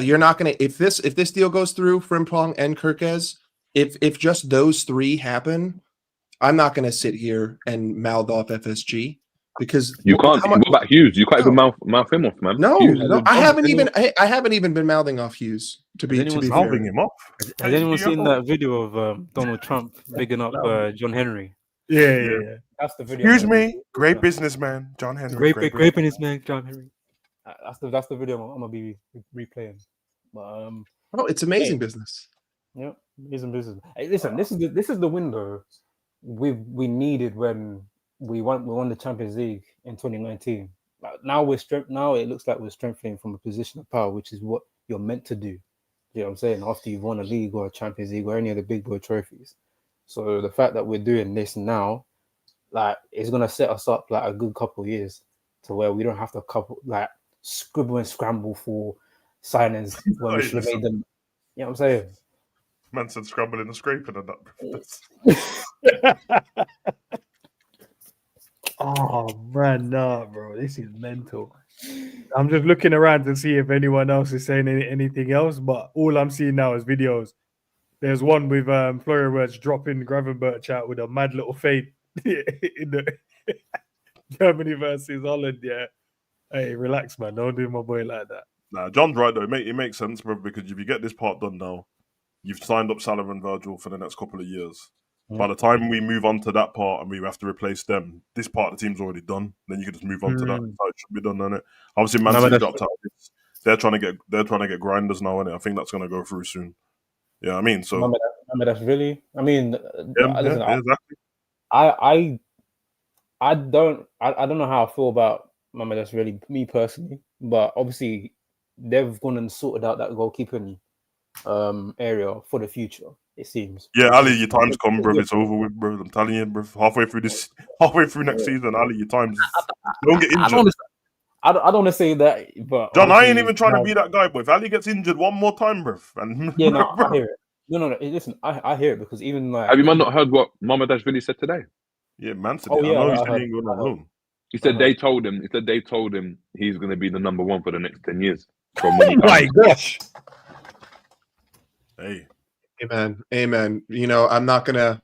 J: You're not gonna if this deal goes through, Frimpong and Kirkes, if just those 3 happen, I'm not gonna sit here and mouth off FSG because
C: you can't. What about Hughes? You can't even mouth him off, man.
J: No, I haven't even been mouthing off Hughes to be
B: mouthing him off.
E: Has anyone seen that video of Donald Trump bigging up John Henry?
A: Yeah.
E: That's the video.
B: Excuse me, great businessman, John Henry.
E: Great businessman, John Henry. That's the video I'm gonna be replaying. But
J: it's amazing business.
E: Yeah, amazing business. Hey, listen, this is the window we needed when we won the Champions League in 2019. Now it looks like we're strengthening from a position of power, which is what you're meant to do. You know what I'm saying? After you've won a league or a Champions League or any of the big boy trophies. So the fact that we're doing this now, like, it's gonna set us up like a good couple of years to where we don't have to scribble and scramble for signings when we should have made them. You know what I'm saying?
B: Man said scrambling and scraping and that.
A: Oh man, no, bro, this is mental. I'm just looking around to see if anyone else is saying anything else, but all I'm seeing now is videos. There's one with Florian Wirtz dropping Gravenberch out with a mad little fade in the Germany versus Holland. Yeah, hey, relax, man. Don't do my boy like that.
B: Nah, John's right though. It makes sense, bro. Because if you get this part done now, you've signed up Salah and Virgil for the next couple of years. By the time we move on to that part and we have to replace them, this part of the team's already done. Then you can just move on to that. So it should be done, isn't it? Obviously, Man City dropped out. They're trying to get grinders now, innit? I think that's going to go through soon. Yeah, I mean, so
E: remember that's really. I mean, listen,
B: exactly.
E: I don't know how I feel about Mama. That's really me personally, but obviously they've gone and sorted out that goalkeeping area for the future. It seems.
B: Yeah, Ali, your time's come, bro. It's over with, bro. I'm telling you, bro. Halfway through next season, Ali, your time's. Don't get injured.
E: I don't want to say that, but
B: John, I ain't even trying to be that guy, but if Ali gets injured one more time, bro, and
E: yeah, no, I hear it. No. Listen, I hear it because even like,
C: have you not heard what Mamadashvili said today?
B: Yeah, man said
E: Oh,
B: it.
E: yeah,
B: I know
E: I
B: he said
E: heard-
B: he ain't going on loan.
C: He said they told him. He's going to be the number one for the next 10 years. From
A: Oh my gosh.
B: Hey,
J: amen. You know, I'm not gonna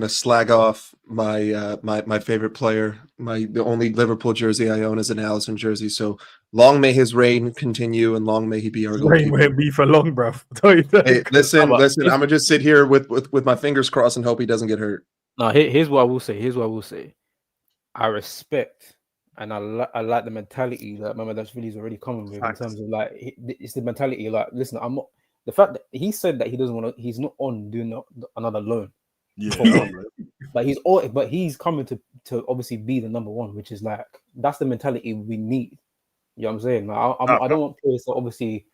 J: slag off my my favorite player. The only Liverpool jersey I own is an Alisson jersey. So long may his reign continue, and long may he be our
A: Rain
J: goalkeeper.
A: won't be for long, bro.
J: Hey, listen. I'm gonna just sit here with my fingers crossed and hope he doesn't get hurt.
E: no. Here's what I will say. I respect and I like the mentality that Mamadashvili is already coming with in terms of like it's the mentality like listen, I'm not the fact that he said that he doesn't want to, he's not on doing another loan.
B: yeah,
E: But he's coming to obviously be the number one, which is like that's the mentality we need. You know what I'm saying? Like, I don't want players to obviously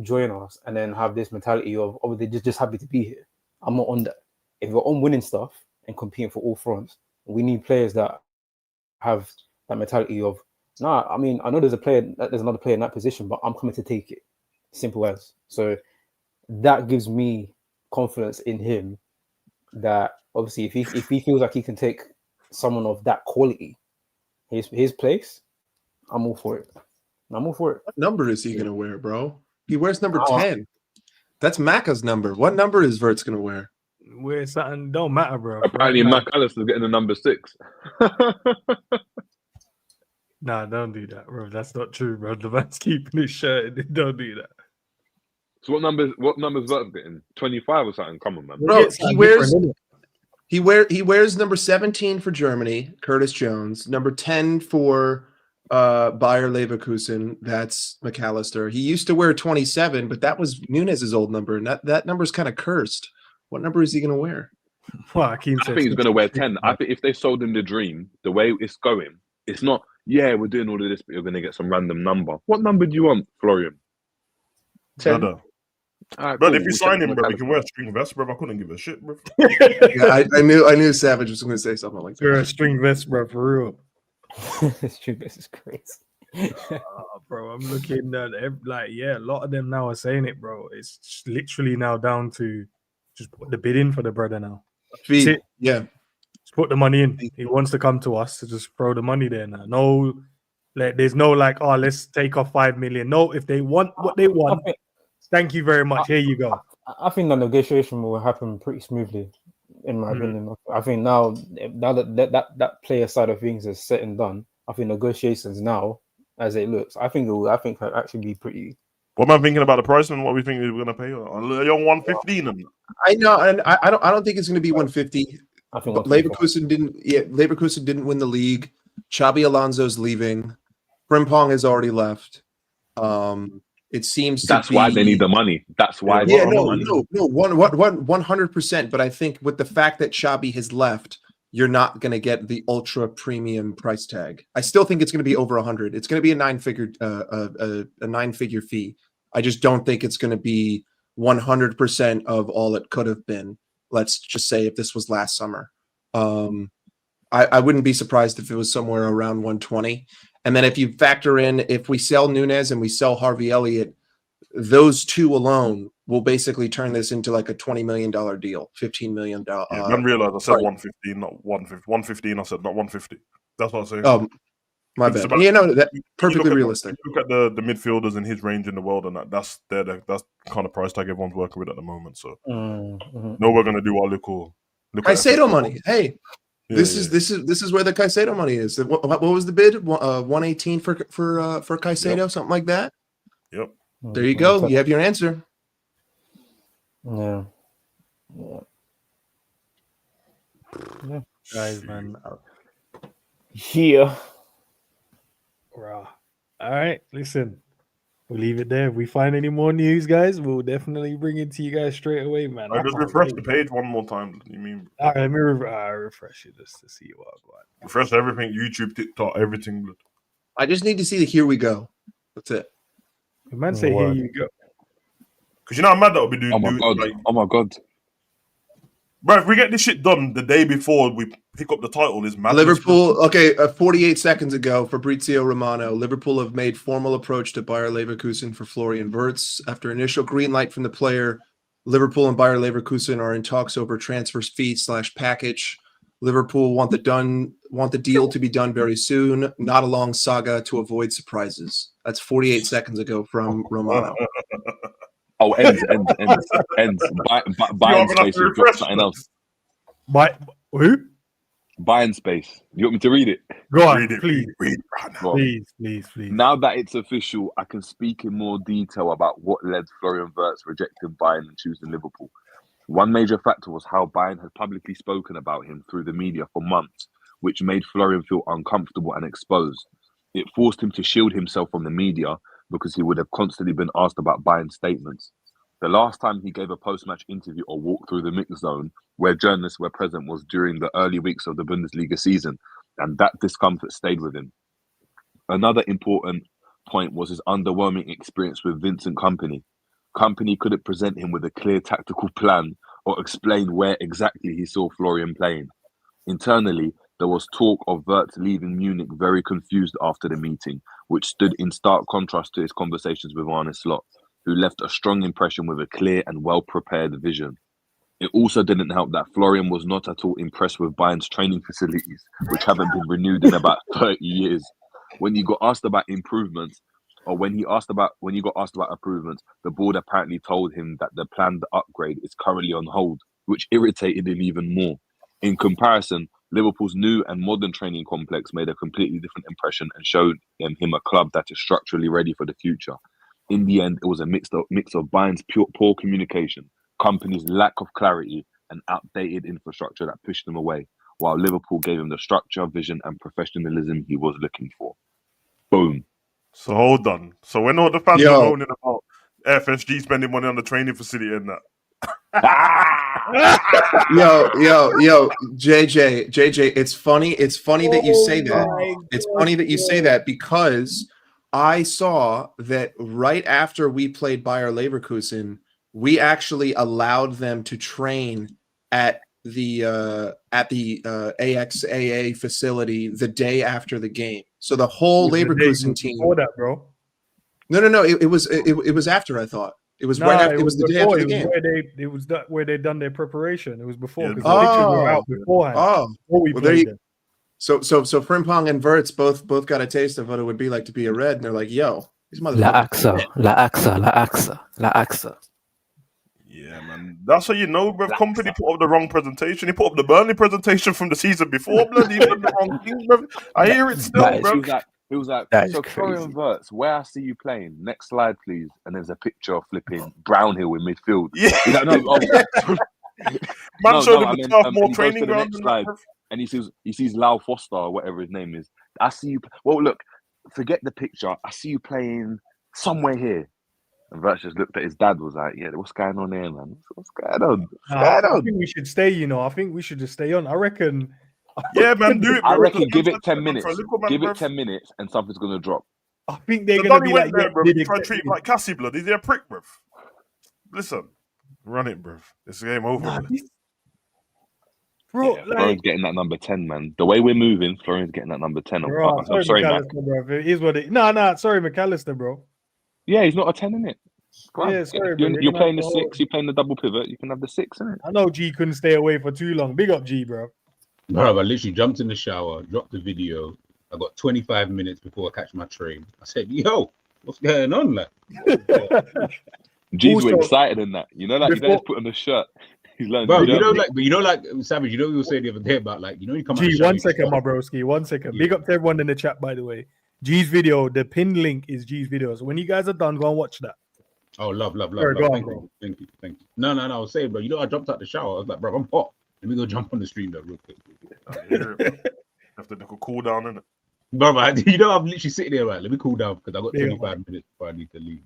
E: join us and then have this mentality of obviously just happy to be here. I'm not on that. If we're on winning stuff and competing for all fronts, we need players that have that mentality of I mean, I know there's another player in that position, but I'm coming to take it. Simple as. So that gives me confidence in him that obviously if he feels like he can take someone of that quality, his place, I'm all for it.
J: What number is he gonna wear, bro? He wears number 10. That's Macca's number. What number is Wirtz gonna wear?
A: Wear something don't matter, bro.
C: Apparently, McAllister's getting the number 6.
A: Nah, don't do that, bro. That's not true, bro. The man's keeping his shirt. Don't do that.
C: So what numbers Wirtz getting? 25 or something? Come on, man.
J: Bro, he wears number 17 for Germany, Curtis Jones. Number 10 for Bayer Leverkusen, that's McAllister. He used to wear 27, but that was Nunez's old number, and that number's kind of cursed. What number is he going to wear?
A: Well,
C: I think he's going to wear 10. I think if they sold him the dream, the way it's going, it's not, we're doing all of this, but you're going to get some random number. What number do you want, Florian? 10?
B: Right, but if you sign him, bro, we can wear a string vest, bro. I couldn't give a shit, bro.
J: Yeah, I knew Savage was going to say something like that.
A: You're a string vest, bro, for real.
E: String vest is crazy.
A: Bro, I'm looking at a lot of them now are saying it, bro. It's just literally now down to just put the bid in for the brother now.
J: Yeah.
A: Just put the money in. He wants to come to us, to just throw the money there now. No, there's no let's take off 5 million. No, if they want what they want, thank you very much. Here you go.
E: I think the negotiation will happen pretty smoothly, in my opinion. I think now that player side of things is set and done, I think negotiations now, as it looks, I think it'll actually be pretty.
B: What am I thinking about the price and what we think we're going to pay? On 115.
J: I know, and I don't think it's going to be 150.
E: I think
J: but Leverkusen didn't win the league. Xabi Alonso's leaving. Frimpong has already left. It seems
C: that's why they need the money. That's why.
J: 100%. But I think with the fact that Xabi has left, you're not going to get the ultra premium price tag. I still think it's going to be over 100. It's going to be a nine-figure fee. I just don't think it's going to be 100% of all it could have been. Let's just say if this was last summer, I wouldn't be surprised if it was somewhere around 120. And then if you factor in, if we sell Nunez and we sell Harvey Elliott, those two alone will basically turn this into like a $20 million deal, $15 million.
B: I didn't realize I said 115, not 150. 115, I said not 150. That's what I was saying.
J: Oh, my bad. That's perfectly realistic.
B: Look at the midfielders in his range in the world, and that's the kind of price tag everyone's working with at the moment. So, no, we're going to do our little
J: Caicedo money. Hey. This is where the Caicedo money is. What was the bid? 118 for Caicedo, something like that.
B: Yep.
J: There you go. You have your answer.
E: Yeah.
A: Guys, man.
E: Yeah.
A: All right. Listen, we'll leave it there. If we find any more news, guys, we'll definitely bring it to you guys straight away, man.
B: Just refresh the page one more time. You mean?
A: All right, let me refresh it just to see what I've got.
B: Refresh everything, YouTube, TikTok, everything.
J: I just need to see the here we go. That's it.
A: The man say here you go.
B: Because you know how mad that would be doing.
C: Oh my god!
B: Like,
C: oh my god!
B: Bro, if we get this shit done the day before we pick up the title, is mad.
J: Liverpool, okay, 48 seconds ago, Fabrizio Romano, Liverpool have made formal approach to Bayer Leverkusen for Florian Wirtz. After initial green light from the player, Liverpool and Bayer Leverkusen are in talks over transfer fee / package. Liverpool want the deal to be done very soon, not a long saga to avoid surprises. That's 48 seconds ago from Romano.
C: Oh, ends. Bayern space has dropped something else.
A: Who?
C: Bayern space. You want me to read it?
A: Go on,
B: Read it,
A: please.
B: read it right now.
A: Please.
C: Now that it's official, I can speak in more detail about what led Florian Wirtz rejecting Bayern and choosing Liverpool. One major factor was how Bayern had publicly spoken about him through the media for months, which made Florian feel uncomfortable and exposed. It forced him to shield himself from the media because he would have constantly been asked about Bayern statements. The last time he gave a post-match interview or walked through the mix zone where journalists were present was during the early weeks of the Bundesliga season, and that discomfort stayed with him. Another important point was his underwhelming experience with Vincent Kompany. Kompany couldn't present him with a clear tactical plan or explain where exactly he saw Florian playing. Internally, there was talk of Wirtz leaving Munich very confused after the meeting, which stood in stark contrast to his conversations with Arne Slot, who left a strong impression with a clear and well-prepared vision. It also didn't help that Florian was not at all impressed with Bayern's training facilities, which haven't been renewed in about 30 years. When you got asked about improvements, when you got asked about improvements, the board apparently told him that the planned upgrade is currently on hold, which irritated him even more. In comparison, Liverpool's new and modern training complex made a completely different impression and showed him a club that is structurally ready for the future. In the end, it was a mix of Bayern's poor communication, Kompany's lack of clarity, and outdated infrastructure that pushed him away, while Liverpool gave him the structure, vision, and professionalism he was looking for. Boom.
B: So hold on. So when all the fans are moaning about FSG spending money on the training facility and that.
J: yo, JJ, it's funny that you say that. It's funny that you say that because I saw that right after we played Bayer Leverkusen, we actually allowed them to train at the AXAA facility the day after the game. So the whole Leverkusen team.
A: Before that, bro.
J: No. It was after. I thought it was right after. It was the day after the game.
A: It was where they done their preparation. It was before because
J: the
A: pictures were out beforehand. There you go.
J: So Frimpong and Wirtz both got a taste of what it would be like to be a Red, and they're like, "Yo, these motherfuckers."
E: La AXA.
B: Yeah, man. That's how you know, bro. Kompany put up the wrong presentation. He put up the Burnley presentation from the season before, blood. He done the wrong thing, bro. I hear it still, bro.
C: He was like, so Florian Wirtz, where I see you playing. Next slide, please. And there's a picture of flipping Brownhill in midfield.
B: Yeah. Man showed him the more training ground.
C: And he sees Lau Foster or whatever his name is. I see you. Well, look, forget the picture. I see you playing somewhere here. And Wirtz just looked at his dad, was like, yeah, what's going on there, man? What's going on?
A: I think we should stay, I think we should just stay on. I reckon.
B: Yeah, man, do it. Bro.
C: I reckon give it 10 minutes. Give it 10 minutes and something's going to drop.
A: I think they're going to be like,
B: try to treat him like Cassie, blood. Is he a prick, bruv? Listen, run it, bruv. It's game over.
C: Bro, Florian's getting that number 10, man. The way we're moving, Florian's getting that number 10. I'm sorry, Mac.
A: Bro. It is what it. No, sorry, McAllister, bro.
C: Yeah, he's not a 10, innit?
A: Yeah, sorry,
C: you're playing the 6, you're playing the double pivot, you can have the 6, innit?
A: I know G couldn't stay away for too long. Big up G, bro.
K: Bro, I literally jumped in the shower, dropped the video. I got 25 minutes before I catch my train. I said, yo, what's going on, like?
C: G's were excited in that. You know, like, you just put on the shirt. He's like,
K: bro, Savage, you know what you were saying the other day about, like, you come
A: G, 1 second, my broski, 1 second. Yeah. Big up to everyone in the chat, by the way. G's video, the pinned link is G's video. So when you guys are done, go and watch that.
K: Oh, love. Thank you. No, I was saying, bro, I jumped out the shower. I was like, bro, I'm hot. Let me go jump on the stream though, real quick.
B: Have to cool down, innit?
K: Bro, I'm literally sitting there, right? Let me cool down because I got 25 minutes before I need to leave.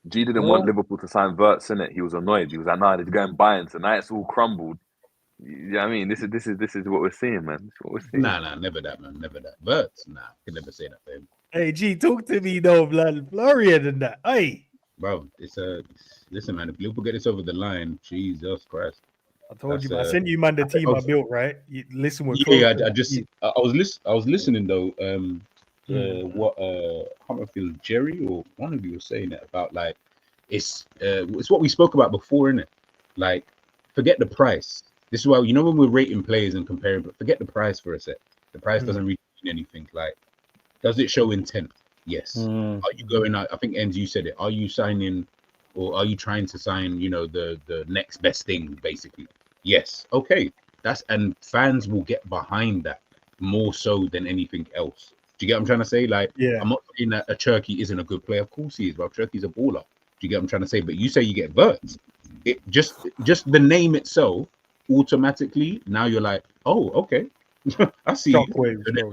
C: G didn't want Liverpool to sign Wirtz, innit? He was annoyed. He was like, nah, they're going Bayern tonight. It's all crumbled. You know what I mean? This is what we're seeing, man. This is what we're seeing.
K: Nah, never that, man. Never that. Wirtz, nah, I can never say that for him.
A: Hey, G, talk to me though, blood. Florian and that. Hey.
K: bro. Listen, man. If Liverpool get this over the line, Jesus Christ.
A: I told you, man. I sent you, man, the team I built, right? You listen with
K: I was listening though. What I can't remember if it was Jerry or one of you was saying it about like it's what we spoke about before, innit? Like, forget the price. This is why, you know, when we're rating players and comparing, but forget the price for a sec. The price doesn't really mean anything. Like, does it show intent? Yes. Are you going out? I think Enz, you said it. Are you signing, or are you trying to sign, you know, the next best thing, basically? Yes. Okay. And fans will get behind that more so than anything else. Do you get what I'm trying to say? Like, I'm not saying that a Cherky isn't a good player. Of course he is, bro. Cherky's a baller. Do you get what I'm trying to say? But you say you get Wirtz. It just the name itself, automatically, now you're like, oh, okay. I see.
A: Shockwaves, bro.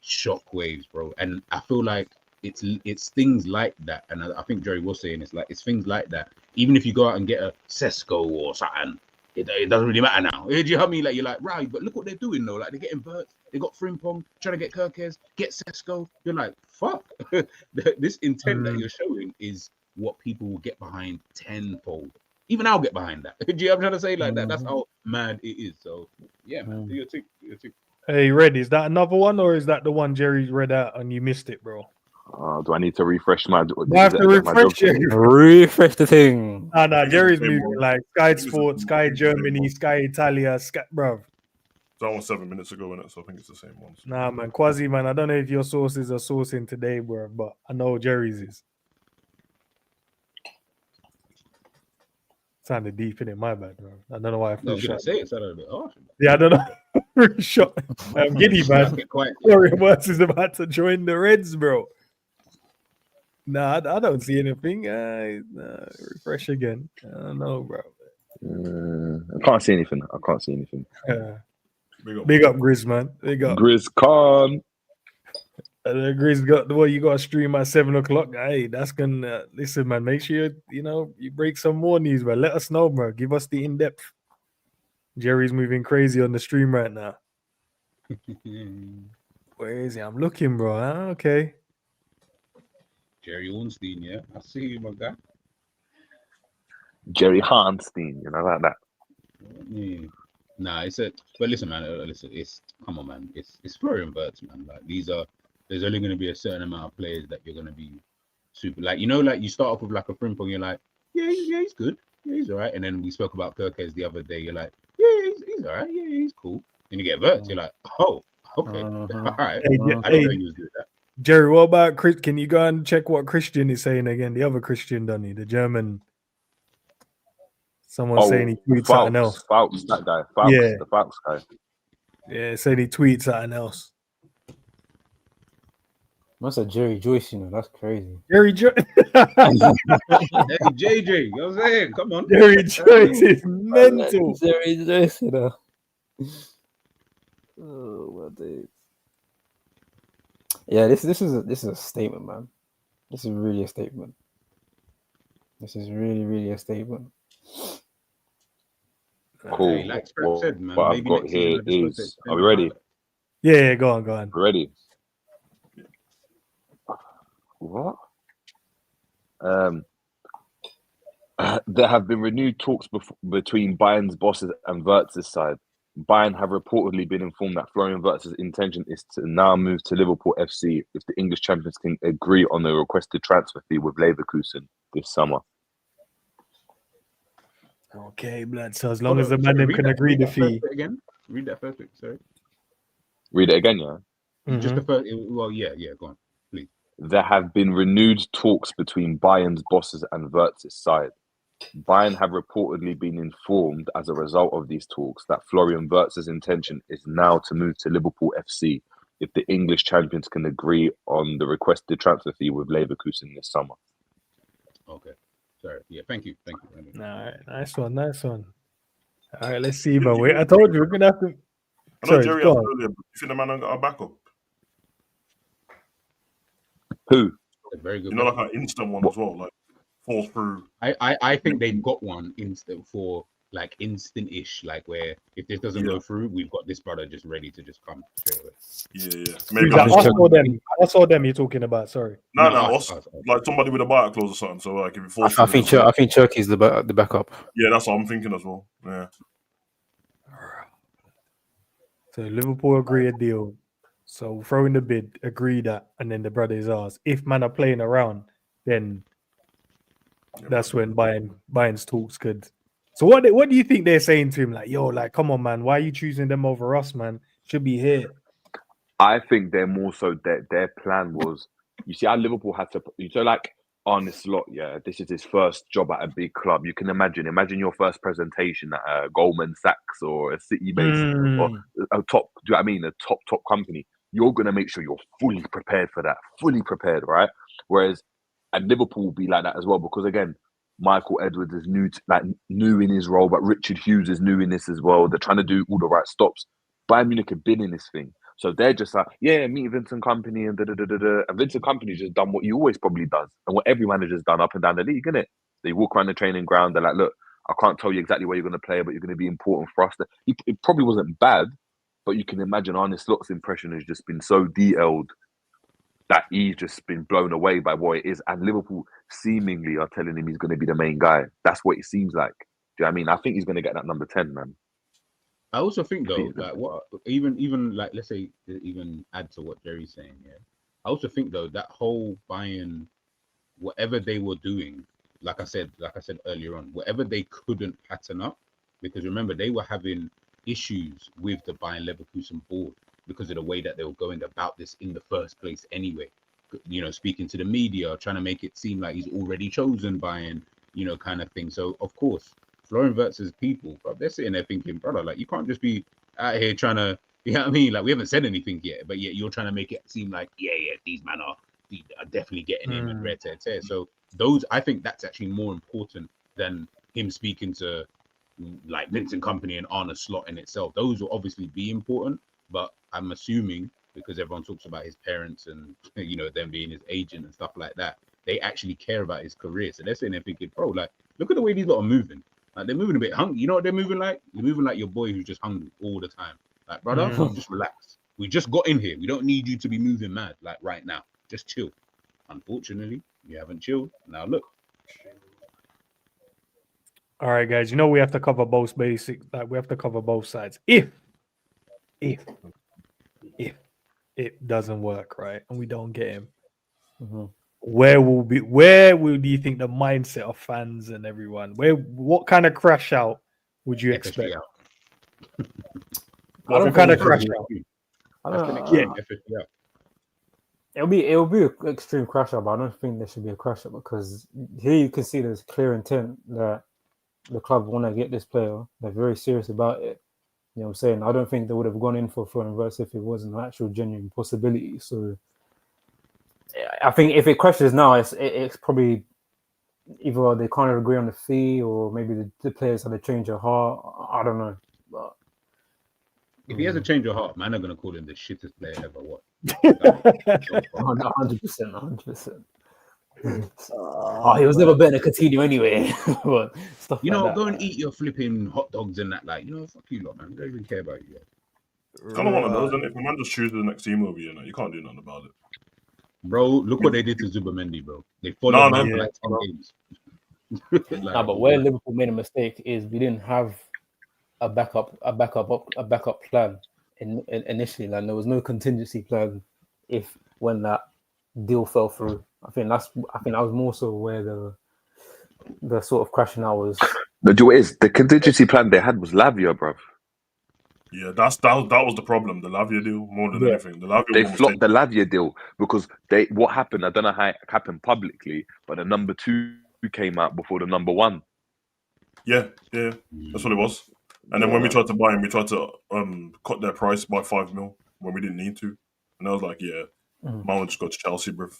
K: Shockwaves, bro. And I feel like it's things like that. And I think Jerry was saying it's things like that. Even if you go out and get a Sesko or something, it doesn't really matter now. Do you know what I mean? Like, you're like, right, but look what they're doing though. Like, they're getting Wirtz, they got Frimpong, trying to get Kirkes, get Sesko. You're like, fuck. This intent that you're showing is what people will get behind tenfold. Even I'll get behind that. Do you know what I'm trying to say? Like that. That's how mad it is. So yeah, man. Do your thing.
A: Hey, Red, is that another one, or is that the one Jerry's read out and you missed it, bro?
C: Do I need to refresh my?
A: I have to refresh
E: refresh the thing.
A: Nah, Jerry's moving like Sky Sports, Sky Germany, Sky Italia, bro.
B: That was 7 minutes ago, innit? So I think it's the same ones.
A: Nah, man, Quasi, man. I don't know if your sources are sourcing today, bro, but I know Jerry's is. Sounded deep in it, my bad, bro. I don't know why I feel
K: should I say it sounded a bit harsh?
A: Yeah, I don't know. Very shot. I'm giddy, man. Florian Wirtz is about to join the Reds, bro. Nah, I don't see anything. Refresh again. I don't know, bro.
C: I can't see anything.
A: Big up Grizz, man. Big up
C: Grizz Khan.
A: Grizz got the you got to stream at 7 o'clock. Hey, that's gonna listen, man. Make sure you break some more news, bro. Let us know, bro. Give us the in-depth. Jerry's moving crazy on the stream right now. Where is he? I'm looking, bro. Okay.
K: Jerry Ornstein, yeah. I see you, my guy.
C: Jerry Ornstein, like that.
K: Yeah. Nah, but listen, man. Come on, man. It's Florian Wirtz, man. Like, there's only going to be a certain amount of players that you're going to be super, like, like you start off with like a Frimpong, you're like, yeah, he's good, yeah, he's all right. And then we spoke about Kirkes the other day, you're like, yeah, he's all right, yeah, he's cool. And you get Wirtz, you're like, oh, okay, all right. I didn't know he was good at that.
A: Jerry, what about Chris? Can you go and check what Christian is saying again? The other Christian, Donny, the German. Someone saying he tweets something else.
C: Fouts, that guy. Fouts, yeah. The Fouts guy.
A: Yeah, saying he tweets something else.
E: That's a Jerry Joyce, that's crazy.
A: Jerry Joyce.
K: Hey, JJ, you know what I'm saying? Come on.
A: Jerry Joyce is mental.
E: Jerry Joyce, Oh, my days. Yeah, this is a statement, man. This is really a statement. This is really, really a statement.
C: Cool.
K: Hey, like Trent said, man,
C: what I've got here is. Are we ready?
A: Yeah, go on.
C: We're ready. What? There have been renewed talks between Bayern's bosses and Wirtz's side. Bayern have reportedly been informed that Florian Wirtz's intention is to now move to Liverpool FC if the English champions can agree on the requested transfer fee with Leverkusen this summer.
A: Okay, blood. So as long as the man can agree the fee.
K: Again? Read that first bit, sorry.
C: Read it again, yeah?
K: Mm-hmm. Just the first, well, yeah, go on, please.
C: There have been renewed talks between Bayern's bosses and Wirtz's side. Bayern have reportedly been informed as a result of these talks that Florian Wirtz's intention is now to move to Liverpool FC if the English champions can agree on the requested transfer fee with Leverkusen this summer.
B: Okay.
K: Sorry. Yeah, thank you.
A: All right, nice one. All right, let's see, but wait, I told you we're gonna have to.
B: I know Jerry asked earlier, but you think the man got a backup?
C: Who?
K: Very good.
B: Like an instant one as well, like falls through.
K: I think they've got one instant for like instant-ish, like where if this doesn't go through, we've got this brother just ready to just come straight away.
B: Yeah.
A: Maybe us or them you're talking about. Sorry.
B: No, us. Like somebody with a buyout clause or something. So like if it falls
E: I think Turkey's the backup.
B: Yeah, that's what I'm thinking as well. Yeah.
A: So Liverpool agree a deal. So throw in the bid, agree that, and then the brother is ours. If man are playing around, then that's when Bayern's talks could. So what do you think they're saying to him? Like, yo, like, come on, man, why are you choosing them over us, man? Should be here.
C: I think they're more so that their plan was, you see how Liverpool had to, so like Arne Slot, yeah, this is his first job at a big club. You can imagine your first presentation at a Goldman Sachs or a City-based or a top, do you know what I mean? A top company. You're going to make sure you're fully prepared for that, right? Whereas at Liverpool will be like that as well, because again, Michael Edwards is new in his role, but Richard Hughes is new in this as well. They're trying to do all the right stops. Bayern Munich have been in this thing. So they're just like, yeah, meet Vincent Kompany and da-da-da-da-da. And Vincent Kompany's just done what he always probably does and what every manager's done up and down the league, innit? They walk around the training ground. They're like, look, I can't tell you exactly where you're going to play, but you're going to be important for us. It probably wasn't bad, but you can imagine Arne Slot's impression has just been so detailed that he's just been blown away by what it is. And Liverpool seemingly are telling him he's going to be the main guy. That's what it seems like. Do you know what I mean? I think he's going to get that number 10, man.
K: I also think though, like what even like let's say even add to what Jerry's saying, yeah. I also think though that whole Bayern, whatever they were doing, like I said earlier on, whatever they couldn't pattern up, because remember they were having issues with the Bayern Leverkusen board because of the way that they were going about this in the first place anyway. You know, speaking to the media, trying to make it seem like he's already chosen Bayern, you know, kind of thing. So of course, Florian Wirtz's people, bro, they're sitting there thinking, brother, like you can't just be out here trying to, you know what I mean? Like we haven't said anything yet, but yet you're trying to make it seem like, yeah, these men are definitely getting him and red tear. So those, I think that's actually more important than him speaking to like Vincent Kompany and Arne Slot in itself. Those will obviously be important, but I'm assuming because everyone talks about his parents and you know them being his agent and stuff like that, they actually care about his career. So they're sitting there thinking, bro, like look at the way these lot are moving. Like they're moving a bit hungry. You know what they're moving like? They're moving like your boy who's just hungry all the time. Like, brother, just relax. We just got in here. We don't need you to be moving mad like right now. Just chill. Unfortunately, you haven't chilled. Now look.
A: All right, guys. You know we have to cover both basics. Like we have to cover both sides. If it doesn't work, right, and we don't get him, where do you think the mindset of fans and everyone? What kind of crash out would you expect? What kind of crash out?
E: It'll be an extreme crash out, but I don't think there should be a crash out because here you can see there's clear intent that the club want to get this player. They're very serious about it. You know what I'm saying? I don't think they would have gone in for Florian Wirtz if it wasn't an actual genuine possibility. So I think if it crashes now, it's probably either they can't agree on the fee or maybe the players have to change their heart. I don't know. But
K: if he has a change of heart, man, I'm gonna call him the shittest player ever. What?
E: 100%. He was never better than Coutinho anyway. But stuff
K: you know,
E: like
K: go
E: that,
K: and eat your flipping hot dogs and that. Like, you know, fuck you lot, man. We don't even care about you yet.
B: It's kind of one of those, and if a man just chooses the next team over you, you can't do nothing about it.
K: Bro, look what they did to Zubamendi, bro. They followed him for like 10 games.
E: Like, but where Liverpool made a mistake is we didn't have a backup plan initially. Like there was no contingency plan when that deal fell through. I think that was more so where the sort of crashing out was.
C: The joy is the contingency plan they had was Lavia, bro.
B: Yeah, that was the problem. The Lavia deal more than anything.
C: They flopped the Lavia deal because what happened? I don't know how it happened publicly, but the number 2 came out before the number 1.
B: Yeah, that's what it was. And then when we tried to buy him, we tried to cut their price by 5 mil when we didn't need to. And I was like, Mount just got to Chelsea, bruv.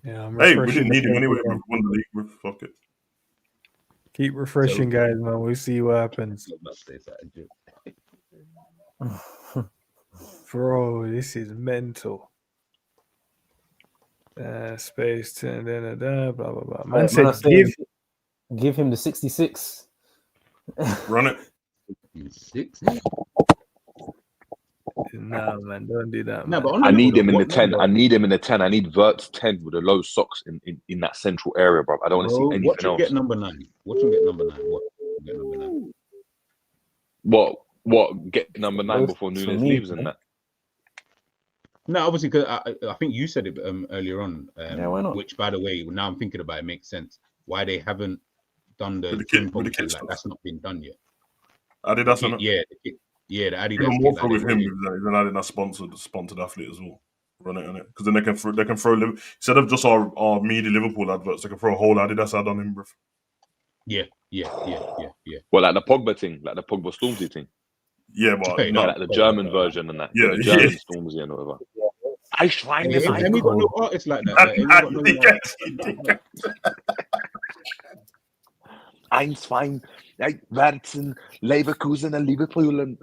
A: Yeah,
B: hey, we didn't need him anyway. We won the league, bruv. Fuck it.
A: Keep refreshing, guys, man. We'll see what happens. Bro, this is mental. Space 10, blah blah blah. Man said
E: Give him the 66.
B: Run it.
K: 66.
A: Nah, man, don't do that.
K: No,
A: Man.
K: but
C: I need him in the 10. I need him in the 10. I need Wirtz 10 with the low socks in that central area, bro. I don't want to see anything
K: watch him
C: else.
K: get number 9. Watch him get number 9. Get number 9.
C: What? Get number 9 before Nunes leaves and that?
K: No, obviously, because I think you said it earlier on.
E: Yeah, why not?
K: Which, by the way, now I'm thinking about it, makes sense. Why they haven't done the twin policy, like that's not been done yet.
B: Adidas, isn't it?
K: Yeah, the Adidas.
B: Even more for with him, he's an Adidas sponsored athlete as well. Run it on it, because then they can throw instead of just our media Liverpool adverts, they can throw a whole Adidas ad on him, bro.
K: Yeah.
C: Well, like the Pogba thing, like the Pogba Stormzy thing.
B: Yeah, but
C: no, like the German version and that.
B: Yeah,
C: the German Stormzy and whatever. I find
K: this. Have you got no artists like that?
C: Einstein, Wertzen, Leverkusen and Liverpool and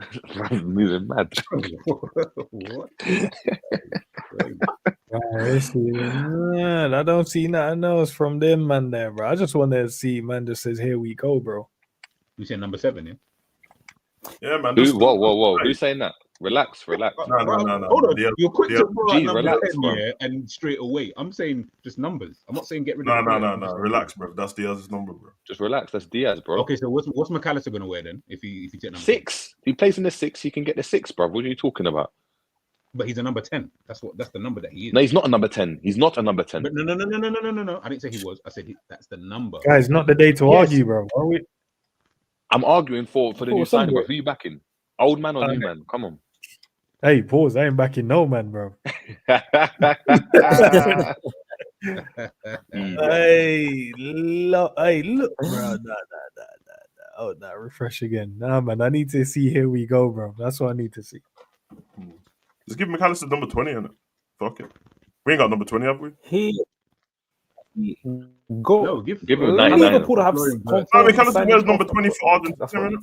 C: moving mad.
K: What?
A: Man, I don't see nothing else from them, man. There, bro. I just want to see man just says, "Here we go, bro."
K: You said number 7, yeah?
B: Yeah, man.
C: Whoa. Who's saying that? Relax.
B: No.
K: Hold on. You're quick to throw out number 10,
C: bro.
K: yeah, and straight away. I'm saying just numbers. I'm not saying get rid
B: of
K: No.
B: Relax, bro. That's Diaz's number, bro.
C: Just relax. That's Diaz, bro.
K: Okay, so what's McAllister going to wear then? If he take number
C: 6. If he plays in the 6, he can get the 6, bro. What are you talking about?
K: But he's a number 10. That's the number that he is.
C: No, he's not a number 10. He's not a number 10.
K: But no. I didn't say he was. I said that's the number.
A: Guys, not the day to argue, bro. Are we?
C: I'm arguing for the new signing, bro. Who you backing? Old man or new man? Come on.
A: Hey, pause. I ain't backing no man, bro. Hey, look, bro. Nah. Oh, nah, refresh again. Nah, man. I need to see. Here we go, bro. That's what I need to see.
B: Let's give McAllister number 20 in it. Fuck it. We ain't got number 20, have we?
E: Go.
C: Give him 99.
E: Liverpool have
B: McAllister wears number 20 for Argentina.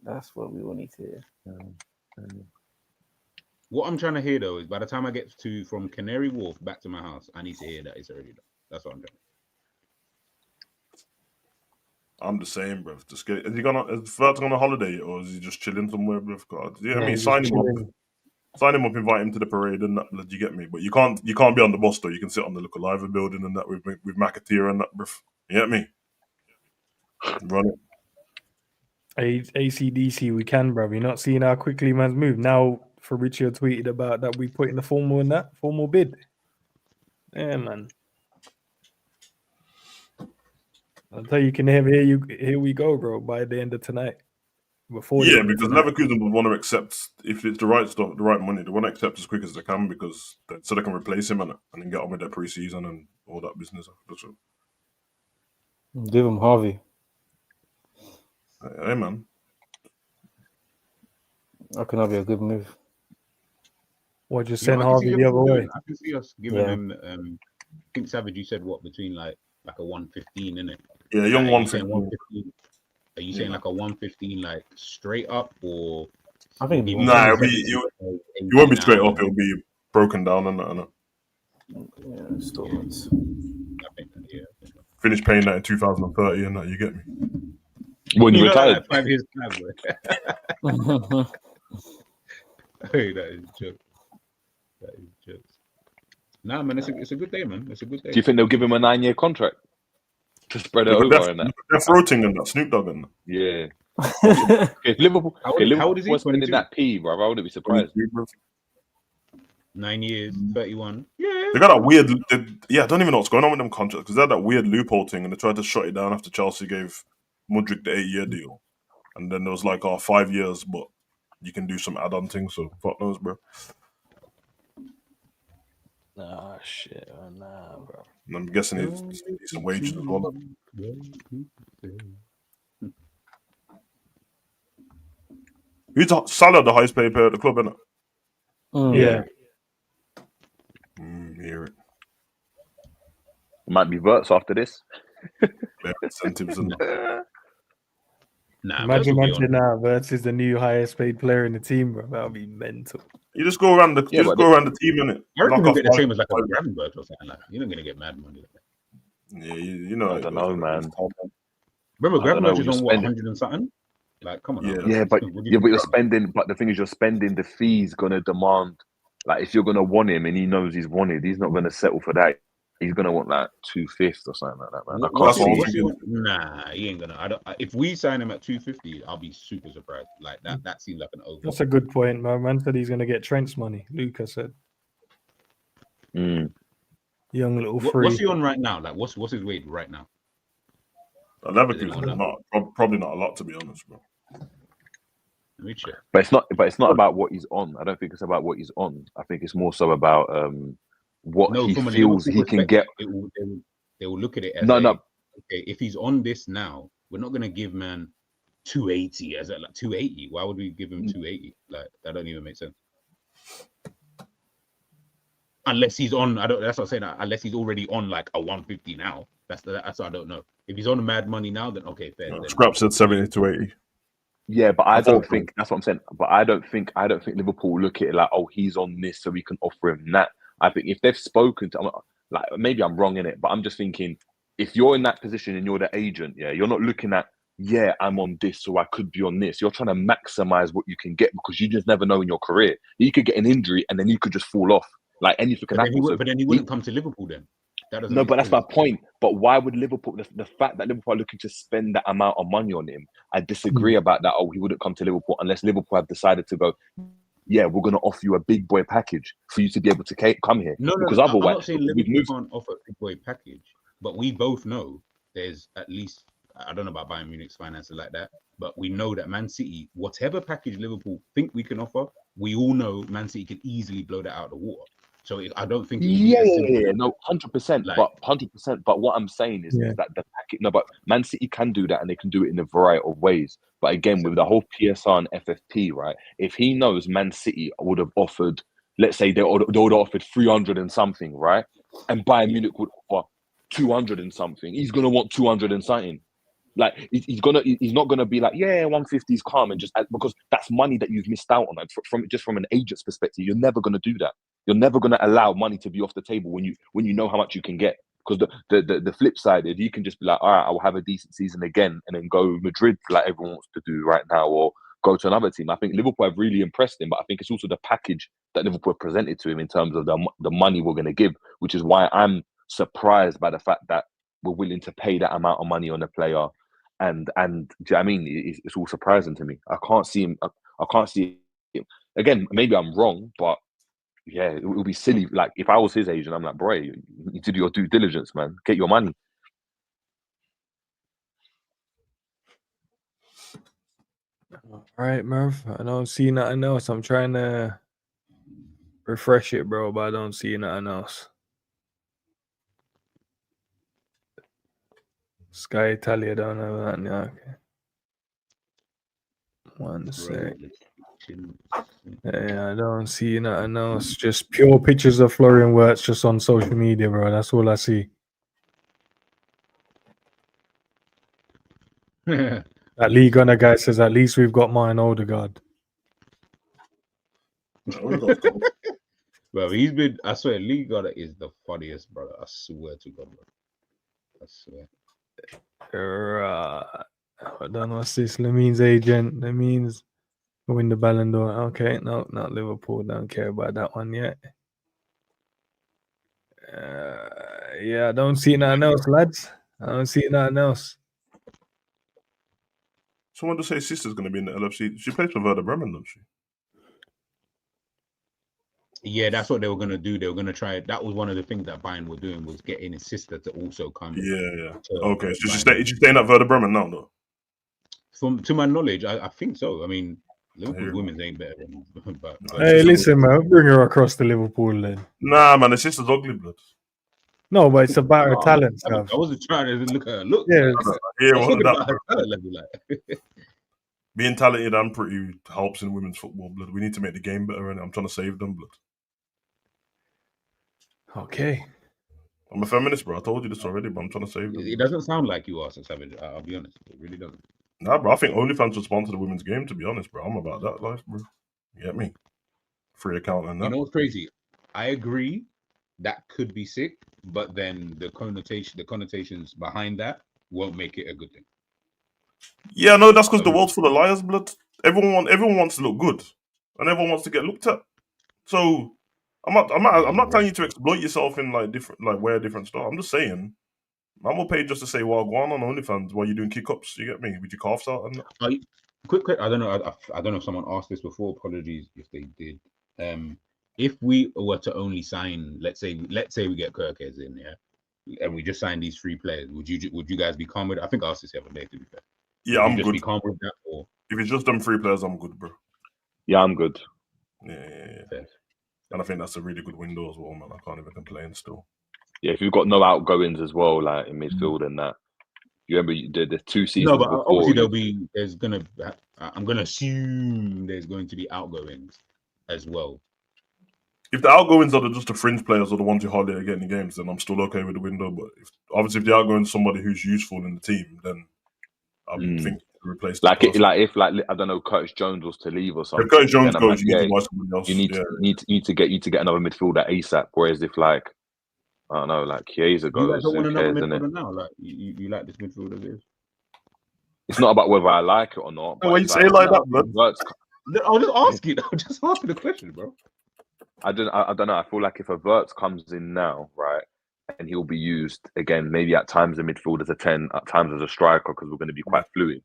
E: That's what we will need to hear.
K: What I'm trying to hear though is by the time I get from Canary Wharf back to my house, I need to hear that it's already done. That's what I'm trying.
B: I'm the same, bro. Just get. Is Wirtz on a holiday or is he just chilling somewhere, bro? Yeah, I mean, sign him up, invite him to the parade, and that. You get me? But you can't be on the bus though. You can sit on the Look Alive building and that with McAteer and that, bro. You get me? Run it.
A: ACDC, we can, bro. You're not seeing how quickly man's move. Now, Fabrizio tweeted about that we put in the formal bid. Yeah, man. I'll tell you, can never hear you. Here we go, bro. By the end of tonight, because
B: Leverkusen would want to accept if it's the right stuff, the right money. They want to accept as quick as they can so they can replace him and then get on with their preseason and all that business.
E: Give him Harvey.
B: Hey, man.
E: That could not be a good move.
A: Or just send Harvey the other way.
K: I can see us giving him. I think Savage, you said what between like a 115, innit?
B: Yeah, young 115.
K: Are you saying like a 115, like straight up, or?
E: I think
B: it won't be straight up. It'll be broken down and
E: Yeah, installments.
K: I think
B: finish paying that in 2030, and that you get me.
C: When you retired,
K: like 5 years time, Hey, that is joke. Nah, man, it's a good day, man. It's a good day.
C: Do you think they'll give him a 9-year contract to spread it over? And that
B: they're floating and that Snoop Dogg and that.
C: Yeah. If Liverpool,
K: how old is he?
C: Was spending that P, bro, I wouldn't be surprised.
K: 9 years, 31. Yeah.
B: They got that weird. I don't even know what's going on with them contracts because they had that weird loophole thing and they tried to shut it down after Chelsea gave Mudryk the 8-year deal, and then there was like 5 years, but you can do some add-on things. So fuck knows, bro.
A: Nah, shit, nah, bro.
B: And I'm guessing it's decent wages as well. Who's Salah, the highest paid player at the club, isn't it?
A: Yeah.
B: Hear it.
C: Might be Wirtz after this.
B: Incentives and that.
A: Imagine Wirtz is the new highest paid player in the team, bro. That would be mental.
B: You just go around the team, innit?
K: I reckon you'll get the same as like a Gravenberg or something like that. You're not gonna get mad money.
B: Yeah, you know.
C: I don't know, man.
K: Remember, Gravenberch is
C: you're
K: on what,
C: spending.
K: 100 and something? Like, come on.
C: Yeah, but you're spending. But the thing is, you're spending. The fee's gonna demand. Like, if you're gonna want him, and he knows he's wanted, he's not gonna settle for that. He's gonna want like 250 or something like that, man.
K: Nah, he ain't gonna. If we sign him at 250, I'll be super surprised. Like that seems like an over.
A: That's a good point, man. Man said he's gonna get Trent's money. Lucas said.
C: Mm.
A: Young little free.
K: What's he on right now? Like, what's his weight right now?
B: Leverkusen, probably not a lot, to be honest, bro.
C: But it's not about what he's on. I don't think it's about what he's on. I think it's more so about what he feels he can get.
K: They will look at it as okay, if he's on this now, we're not gonna give man 280 as like 280. Why would we give him 280? Like, that don't even make sense. Unless he's on, that's what I'm saying. Unless he's already on like a 150 now. That's what I don't know. If he's on mad money now, then okay, fair.
B: Scrap said 70 to 80.
C: Yeah, but I don't think that's what I'm saying. But I don't think Liverpool look at it like, oh, he's on this, so we can offer him that. I think if they've spoken to, like, maybe I'm wrong in it, but I'm just thinking, if you're in that position and you're the agent, you're not looking at, I'm on this, so I could be on this. You're trying to maximize what you can get, because you just never know in your career. You could get an injury and then you could just fall off. Like, anything can happen.
K: But then he wouldn't come to Liverpool then.
C: No, but that's my point. But why would Liverpool, the fact that Liverpool are looking to spend that amount of money on him, I disagree about that. Oh, he wouldn't come to Liverpool unless Liverpool have decided to go, we're going to offer you a big boy package for you to be able to come here.
K: Because otherwise, I'm not saying Liverpool can't offer a big boy package, but we both know there's at least, I don't know about Bayern Munich's finances like that, but we know that Man City, whatever package Liverpool think we can offer, we all know Man City can easily blow that out of the water. So I don't think.
C: No, 100%. But 100%. But what I'm saying is that the packet. No, but Man City can do that, and they can do it in a variety of ways. But again, with the whole PSR and FFP, right? If he knows Man City would have offered, let's say they would have offered 300 and something, right? And Bayern Munich would offer 200 and something. He's gonna want 200 and something. Like, he's not gonna be like, 150 is calm, and just because that's money that you've missed out on. And from an agent's perspective, you're never gonna do that. You're never gonna allow money to be off the table when you know how much you can get. Because the flip side is, you can just be like, all right, I'll have a decent season again, and then go Madrid like everyone wants to do right now, or go to another team. I think Liverpool have really impressed him, but I think it's also the package that Liverpool have presented to him in terms of the money we're gonna give, which is why I'm surprised by the fact that we're willing to pay that amount of money on a player. And do you know what I mean? It's all surprising to me. I can't see him. I can't see him. Again, maybe I'm wrong, but it would be silly. Like, if I was his agent, I'm like, bro, you need to do your due diligence, man. Get your money.
A: All right, Merv. I don't see nothing else. I'm trying to refresh it, bro, but I don't see nothing else. Sky Italia, don't know that. Yeah, okay. One sec. I don't see nothing else. Just pure pictures of Florian Wirtz just on social media, bro. That's all I see. That Lee Gunner guy says, at least we've got Martin Odegaard.
K: Well, he's been, I swear, Lee Gunner is the funniest, brother. I swear to God, bro. I swear.
A: Hold on, what's this? Lemin's agent. Lemin's win the Ballon d'Or. Okay, no, not Liverpool. Don't care about that one yet. I don't see nothing else, lads. I don't see nothing else.
B: Someone just say his sister's going to be in the LFC. She plays for Werder Bremen, doesn't she?
K: Yeah, that's what they were going to do. They were going to try. That was one of the things that Bayern were doing, was getting his sister to also come.
B: Yeah. Okay, so she's staying at Werder Bremen now, though?
K: To my knowledge, I think so. I mean, Liverpool women's ain't better than. But
A: hey, listen, man, bring her across to Liverpool then.
B: Nah, man, the sister's ugly, blood.
A: No, but it's about her talent.
K: I wasn't trying to look at her look.
A: Yeah,
B: being talented and pretty helps in women's football, blood. We need to make the game better, and I'm trying to save them, blood.
A: Okay.
B: I'm a feminist, bro. I told you this already, but I'm trying to save them.
K: It doesn't sound like you are, Savage. I'll be honest. It really doesn't.
B: Nah, bro. I think OnlyFans should sponsor the women's game, to be honest, bro. I'm about that life, bro. You get me? Free account and that.
K: You know what's crazy? I agree that could be sick, but then the connotations behind that won't make it a good thing.
B: Yeah, no, that's because the world's full of liars, blood. Everyone wants to look good, and everyone wants to get looked at. So I'm not telling you to exploit yourself in like different, like wear different stuff. I'm just saying, I'm more paid just to say, "Well, go on OnlyFans while you're doing kick-ups." You get me? With your calves out and that.
K: Quick. I don't know. I don't know if someone asked this before. Apologies if they did. If we were to only sign, let's say we get Kirkes in, yeah, and we just sign these 3 players, would you guys be calm with it? I think I asked this the other day, to be fair.
B: Yeah, I'm
K: just
B: good.
K: Be calm with that, or
B: if it's just them 3 players, I'm good, bro.
C: Yeah, I'm good.
B: Yeah. And I think that's a really good window as well, man. I can't even complain still.
C: Yeah, if you've got no outgoings as well, like in midfield and that. You remember the 2 seasons
K: no, but
C: before,
K: obviously I'm gonna assume there's going to be outgoings as well.
B: If the outgoings are just the fringe players or the ones who hardly get any games, then I'm still okay with the window. But if the outgoing is somebody who's useful in the team, then I'm thinking to replace
C: if I don't know, Curtis Jones was to leave or something.
B: If Curtis Jones goes, you need to buy somebody else.
C: You need to get another midfielder ASAP. Whereas if like I don't know, like Chiesa goes,
K: you don't want another
C: cares,
K: midfielder now. Like you like this midfielder is.
C: It's not about whether I like it or not.
B: But when you say like that, bro.
K: I was just asking the question, bro.
C: I don't know. I feel like if a Wirtz comes in now, right, and he'll be used again, maybe at times in midfield as a 10, at times as a striker, because we're going to be quite fluid.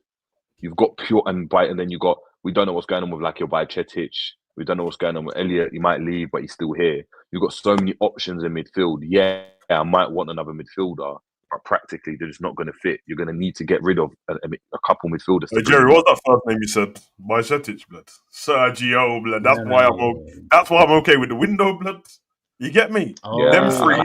C: You've got and then you got. We don't know what's going on with like your Bajcetic. We don't know what's going on with Elliot. He might leave, but he's still here. You've got so many options in midfield. Yeah, I might want another midfielder, but practically they're just not going to fit. You're going to need to get rid of a couple midfielders.
B: Hey, Jerry, what was that first name you said? Bajcetic, blood. Sergio, blood. That's why I'm okay with the window, blood. You get me?
C: Yeah, them 3.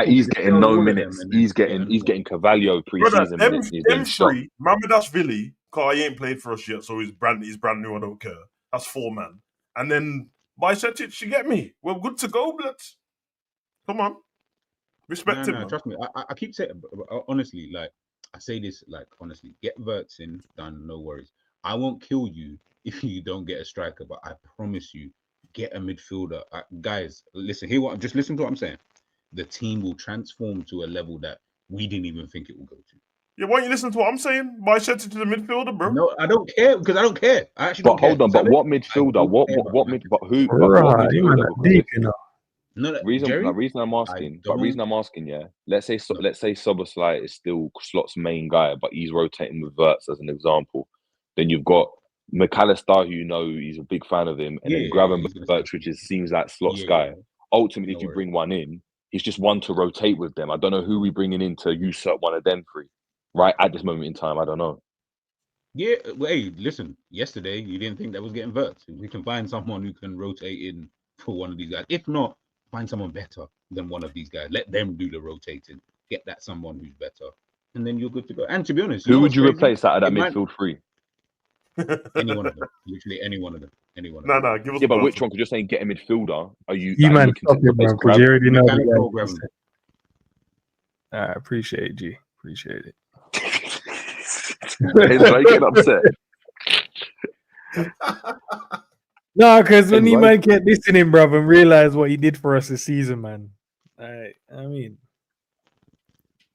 C: He's getting no minutes. He's getting Carvalho pre-season minutes.
B: Them 3. Remember that's Villy. Cause he ain't played for us yet, so he's brand new. I don't care. That's 4 man. And then Bajcetic, you get me? We're good to go, blood. Come on. Respect him.
K: Trust me. I keep saying, honestly, like I say this, like honestly, get Wirtz in, done, no worries. I won't kill you if you don't get a striker, but I promise you, get a midfielder. Guys, listen to what I'm saying. The team will transform to a level that we didn't even think it will go to.
B: Yeah, why don't you listen to what I'm saying? Bajcetic to the midfielder, bro.
K: No, I don't care because I don't care. I actually don't care.
C: Hold on, but what midfielder? What midfielder?
K: No,
C: reason I'm asking, yeah. Let's say Szoboszlai is still Slot's main guy, but he's rotating with Wirtz as an example. Then you've got McAllister, who you know he's a big fan of him, and then Gravenberch, which seems like Slot's guy. Ultimately, if you bring one in, he's just one to rotate with them. I don't know who we're bringing in to usurp one of them 3. Right at this moment in time, I don't know.
K: Yeah, well, hey, listen. Yesterday, you didn't think that was getting Wirtz. We can find someone who can rotate in for one of these guys. If not, find someone better than one of these guys. Let them do the rotating. Get that someone who's better, and then you're good to go. And to be honest,
C: who would you replace out of that midfield 3?
K: Any one of them. Literally any one of them.
B: No, give us.
C: Yeah, but which one? Because you're saying get a midfielder. Are you?
A: You man, stop it, bro. Because you already know. I appreciate it, G. Appreciate it.
C: I get upset.
A: No, because when you man kept listening, bro, and realize what he did for us this season, man. I mean,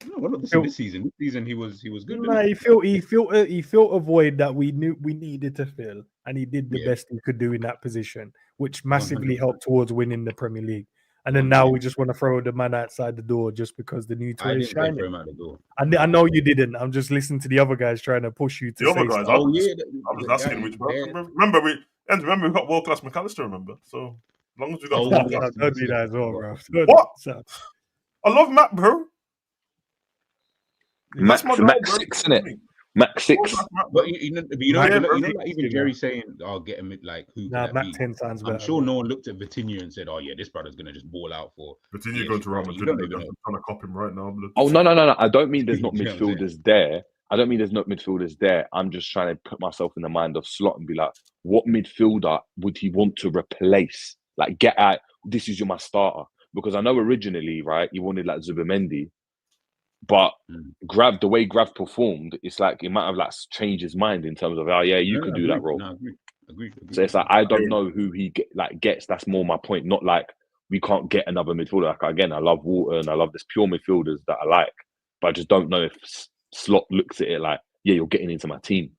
K: no, we're not this season. This season he was good.
A: Nah, he filled a void that we knew we needed to fill, and he did the best he could do in that position, which massively helped towards winning the Premier League. And then now we just want to throw the man outside the door just because the new toy is shining.
K: Throw him out the door.
A: I know you didn't. I'm just listening to the other guys trying to push you to
B: the other guys. I was asking which person. Remember we got world class McAllister. Remember, so as long as we got
A: don't do that as well, bro.
B: What? I love Matt, bro.
C: Max 6, isn't it? Max 6.
K: But you know, like even Jerry saying, "I'll get him." Like who?
A: Nah, Mac 10 sounds better.
K: I'm sure no one looked at Vitinha and said, "Oh yeah, this brother's gonna just ball out for."
B: Vitinha going to Real Madrid. I'm trying to copy him right now.
C: Oh no! I don't mean there's not midfielders there. I'm just trying to put myself in the mind of Slot and be like, what midfielder would he want to replace? Like, get out. This is my starter, because I know originally, right, he wanted like Zubimendi. But the way Grav performed, it's like it might have like changed his mind in terms of, you can do that role.
K: No, agree.
C: So it's like I don't know who he gets. That's more my point. Not like we can't get another midfielder. Like, again, I love Walton. I love this pure midfielders that I like, but I just don't know if Slot looks at it like yeah, you're getting into my team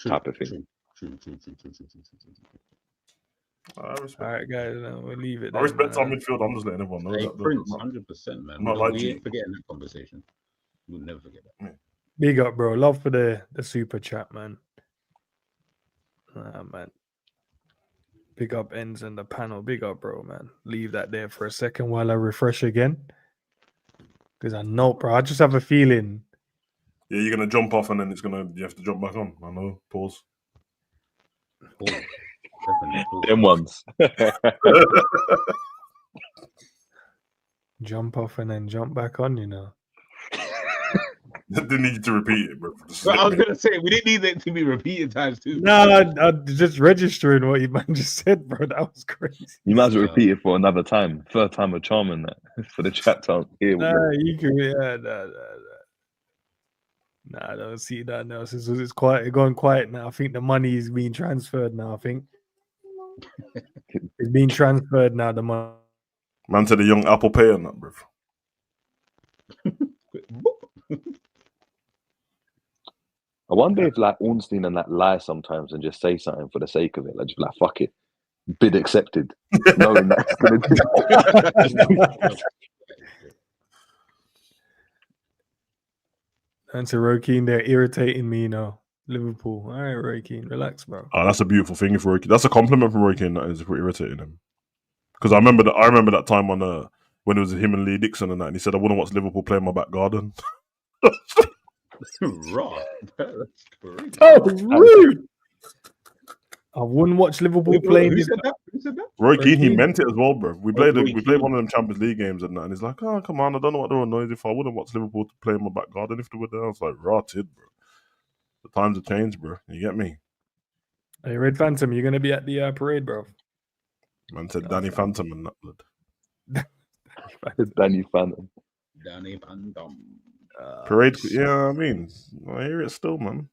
C: type of thing.
K: True.
A: All right, guys, we'll leave it.
B: I respect our midfield. I'm just letting everyone know that.
K: Prince, 100%, man. We ain't forgetting that conversation. We'll never forget that.
A: Big up, bro. Love for the super chat, man. Man. Big up ends and the panel. Big up, bro, man. Leave that there for a second while I refresh again. Because I know, bro. I just have a feeling.
B: Yeah, you're gonna jump off and then you have to jump back on. I know. Pause.
C: Them ones.
A: Jump off and then jump back on, you know.
B: Didn't need you to repeat it, bro.
K: Well, I was gonna say we didn't need it to be repeated times too.
A: No, I'm just registering what you man just said, bro. That was crazy.
C: You might as well repeat it for another time. Third time a charm in that for the chat to hear.
A: You can. Nah, I don't see that now. It's quiet. It's going quiet now. I think the money is being transferred now. I think it's being transferred now. The money.
B: Man said the young Apple Pay on that, bro.
C: I wonder if like Ornstein and that lie sometimes and just say something for the sake of it. Like just like fuck it, bid accepted, knowing that's gonna do.
A: And to Rokeem, they're irritating me now. Liverpool. All right, Rokeem, relax, bro.
B: Oh, that's a beautiful thing for Rokeem. That's a compliment from Rokeem. That is irritating him. Because I remember that time on when it was him and Lee Dixon and that, and he said I wouldn't watch Liverpool play in my back garden.
K: Right. That's crazy.
A: Oh, rude. I wouldn't watch Liverpool play.
K: Who said that?
B: Roy Keane, he meant it as well, bro. We played one of them Champions League games and that, and he's like, "Oh, come on, I don't know what they're annoyed if I wouldn't watch Liverpool play in my back garden if they were there." I was like, "Rotted, bro. The times have changed, bro. You get me?"
A: Hey, Red Phantom, you're gonna be at the parade, bro.
B: Man said Danny Phantom and that blood.
C: Danny Phantom.
B: Parade, yeah, I mean, I hear it still, man.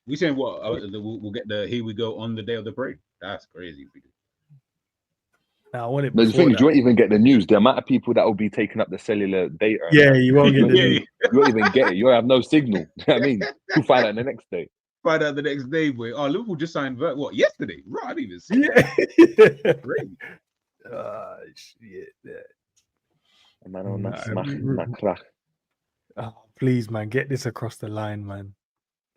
K: We saying what? We'll get the here we go on the day of the parade. That's crazy.
A: I want it.
C: No, the thing is, you won't even get the news. The amount of people that will be taking up the cellular data.
A: Yeah, you won't get the news.
C: You won't even get it. You won't have no signal. You know what I mean, you'll find out the next day.
K: Find out the next day, boy. Oh, Liverpool just signed what yesterday? Right, I didn't even see.
A: Yeah.
K: Great.
A: Shit. Yeah.
C: Man, on that
A: please, man, get this across the line, man.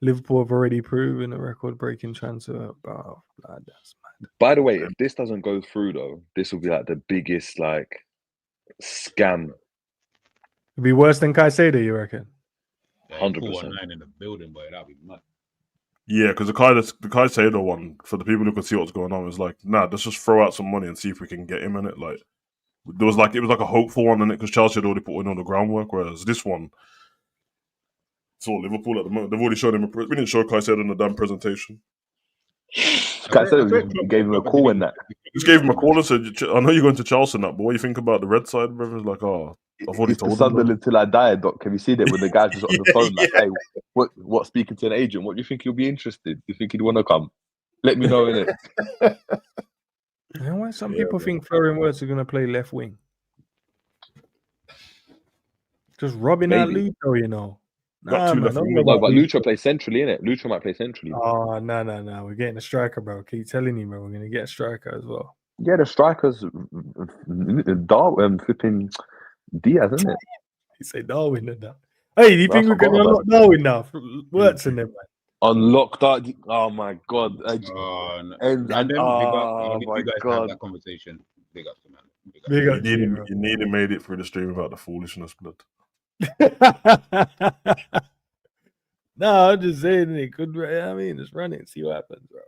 A: Liverpool have already proven a record-breaking transfer. Oh, that's mad.
C: By the way, if this doesn't go through, though, this will be like the biggest like scam.
A: It'd be worse than Caicedo, you reckon?
C: 100%
K: in the building, boy. That'd be mad.
B: Yeah, because the Caicedo one, for the people who can see what's going on, is like, nah, let's just throw out some money and see if we can get him in it. Like, it was like a hopeful one in it because Chelsea had already put in all the groundwork, whereas this one, it's all Liverpool at the moment. They've already shown him. We didn't show Caicedo in the damn presentation.
C: Caicedo gave him a call in that.
B: Just gave him a call and said, "I know you're going to Chelsea and that, but what do you think about the red side, brother?" It's like, oh, I've already told
C: Sunderland until I die, Doc. Have you seen it when the guys just on the phone like, "Hey, what? Speaking to an agent, what do you think he'll be interested? Do you think he'd want to come? Let me know, innit?"
A: You know why some people think Florian Wirtz is going to play left wing? Just rubbing out Lucho, you know.
B: But
C: Lucho plays centrally, innit? Lucho might play centrally.
A: Oh, no. We're getting a striker, bro. Keep telling you, bro. We're going to get a striker as well.
C: Yeah, the strikers, flipping Diaz, isn't it?
A: You say Darwin and that. Hey, do you think we're going to unlock Darwin now? Wirtz in them, man.
C: Unlock that. Oh, my God.
K: Oh,
C: my
K: God. Have that conversation. Big up to man.
A: Big up
B: you need to made it through the stream without the foolishness, blood.
A: No, I'm just saying it could. I mean, just run it and see what happens, bro.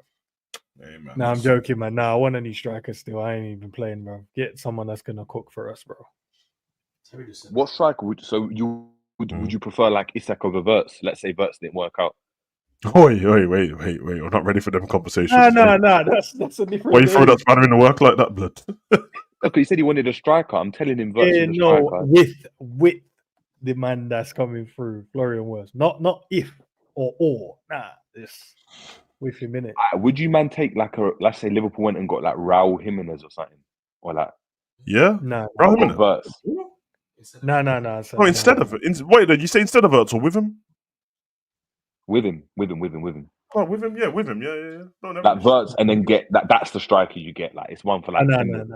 B: Hey, man,
A: no, I'm joking, man. No, I want a new striker still. I ain't even playing, bro. Get someone that's gonna cook for us, bro.
C: What striker would you prefer, like Isak over Wirtz? Let's say Wirtz didn't work out.
B: Wait. We're not ready for them conversations.
A: No. That's a different.
B: Why you throw that spanner in the work like that, blood?
C: Okay, he said he wanted a striker. I'm telling him Wirtz is a striker.
A: with the man that's coming through, Florian Wirtz. Not if or. Nah, this with him in it.
C: Would you take like let's say Liverpool went and got like Raul Jimenez or something, or like
A: no
B: Raul Jimenez.
A: Wirtz. No.
B: Instead of it. Wait, did you say instead of Wirtz or with him?
C: With him.
B: Oh, with him, yeah. Don't ever
C: Like Wirtz, and then get that. That's the striker you get. Like it's one for like 10 minutes.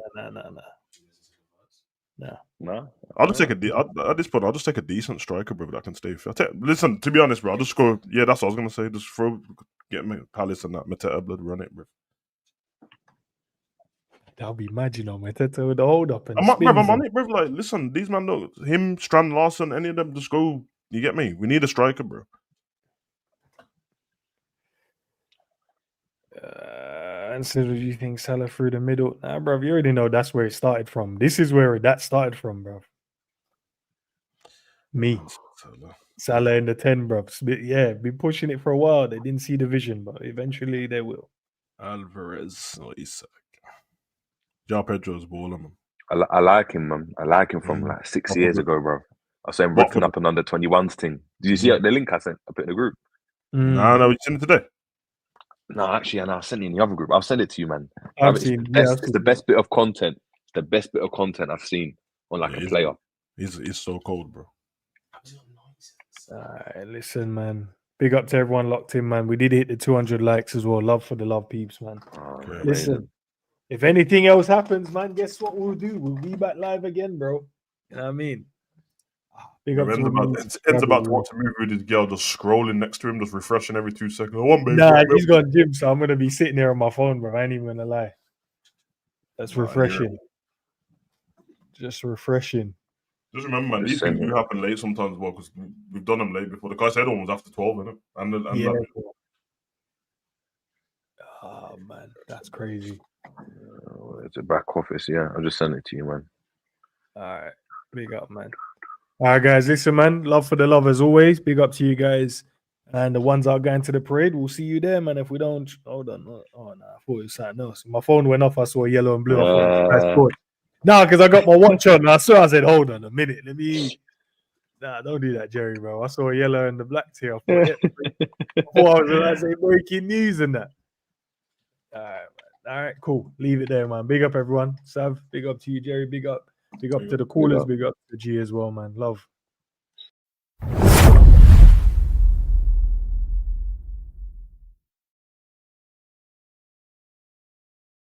C: No.
B: I'll just take at this point. I'll just take a decent striker, bro, that can stay fit. Listen, to be honest, bro, I'll just go. Yeah, that's what I was gonna say. Just get me Palace and that Mateta blood, run it, bro.
A: That'll be mad, you know, Mateta with the hold up and
B: I'm on it, bro. Like, listen, these man, don't, him, Strand, Larson, any of them, just go. You get me? We need a striker, bro.
A: And so do you think Salah through the middle? Nah, bro, you already know that's where it started from. This is where that started from, bro. Me. Salah in the 10, bro. Yeah, been pushing it for a while. They didn't see the vision, but eventually they will.
B: Alvarez or Isak. João Pedro's baller, man.
C: I like him, man. I like him from like 6 years ago, bro. I saw him ripping up an under 21s thing. Did you see the link I sent? I put in the group.
B: No, you seen it today?
C: No, actually, I sent it in the other group. I'll send it to you, man.
A: It's
C: the best bit of content. It's the best bit of content I've seen on like a player.
B: He's so cold, bro.
A: Listen, man. Big up to everyone locked in, man. We did hit the 200 likes as well. Love for the love peeps, man.
C: Okay,
A: listen, if anything else happens, man, guess what we'll do? We'll be back live again, bro. You know what I mean? Big up
B: Ed's about to watch a movie with his girl just scrolling next to him, just refreshing every 2 seconds.
A: He's gone gym, so I'm gonna be sitting there on my phone, bro. I ain't even gonna lie. That's refreshing. Just refreshing.
B: Just remember, man, these things do happen late sometimes as well, because we've done them late before. The Caicedo one was after 12, innit?
A: Oh, man, that's crazy.
C: It's a back office, yeah. I'll just send it to you, man.
A: All right. Big up, man. All right, guys. Listen, man. Love for the love as always. Big up to you guys. And the ones that are going to the parade, we'll see you there, man. If we don't, hold on. Oh, no. I thought it was something else. My phone went off. I saw yellow and blue. No, because I got my watch on. I saw. I said, hold on a minute. Let me. Nah, don't do that, Jerry, bro. I saw yellow and the black here. I thought, I was going to say breaking news and that. All right, man. All right, cool. Leave it there, man. Big up, everyone. Sav, big up to you, Jerry. Big up to the callers. Big up to G as well, man. Love.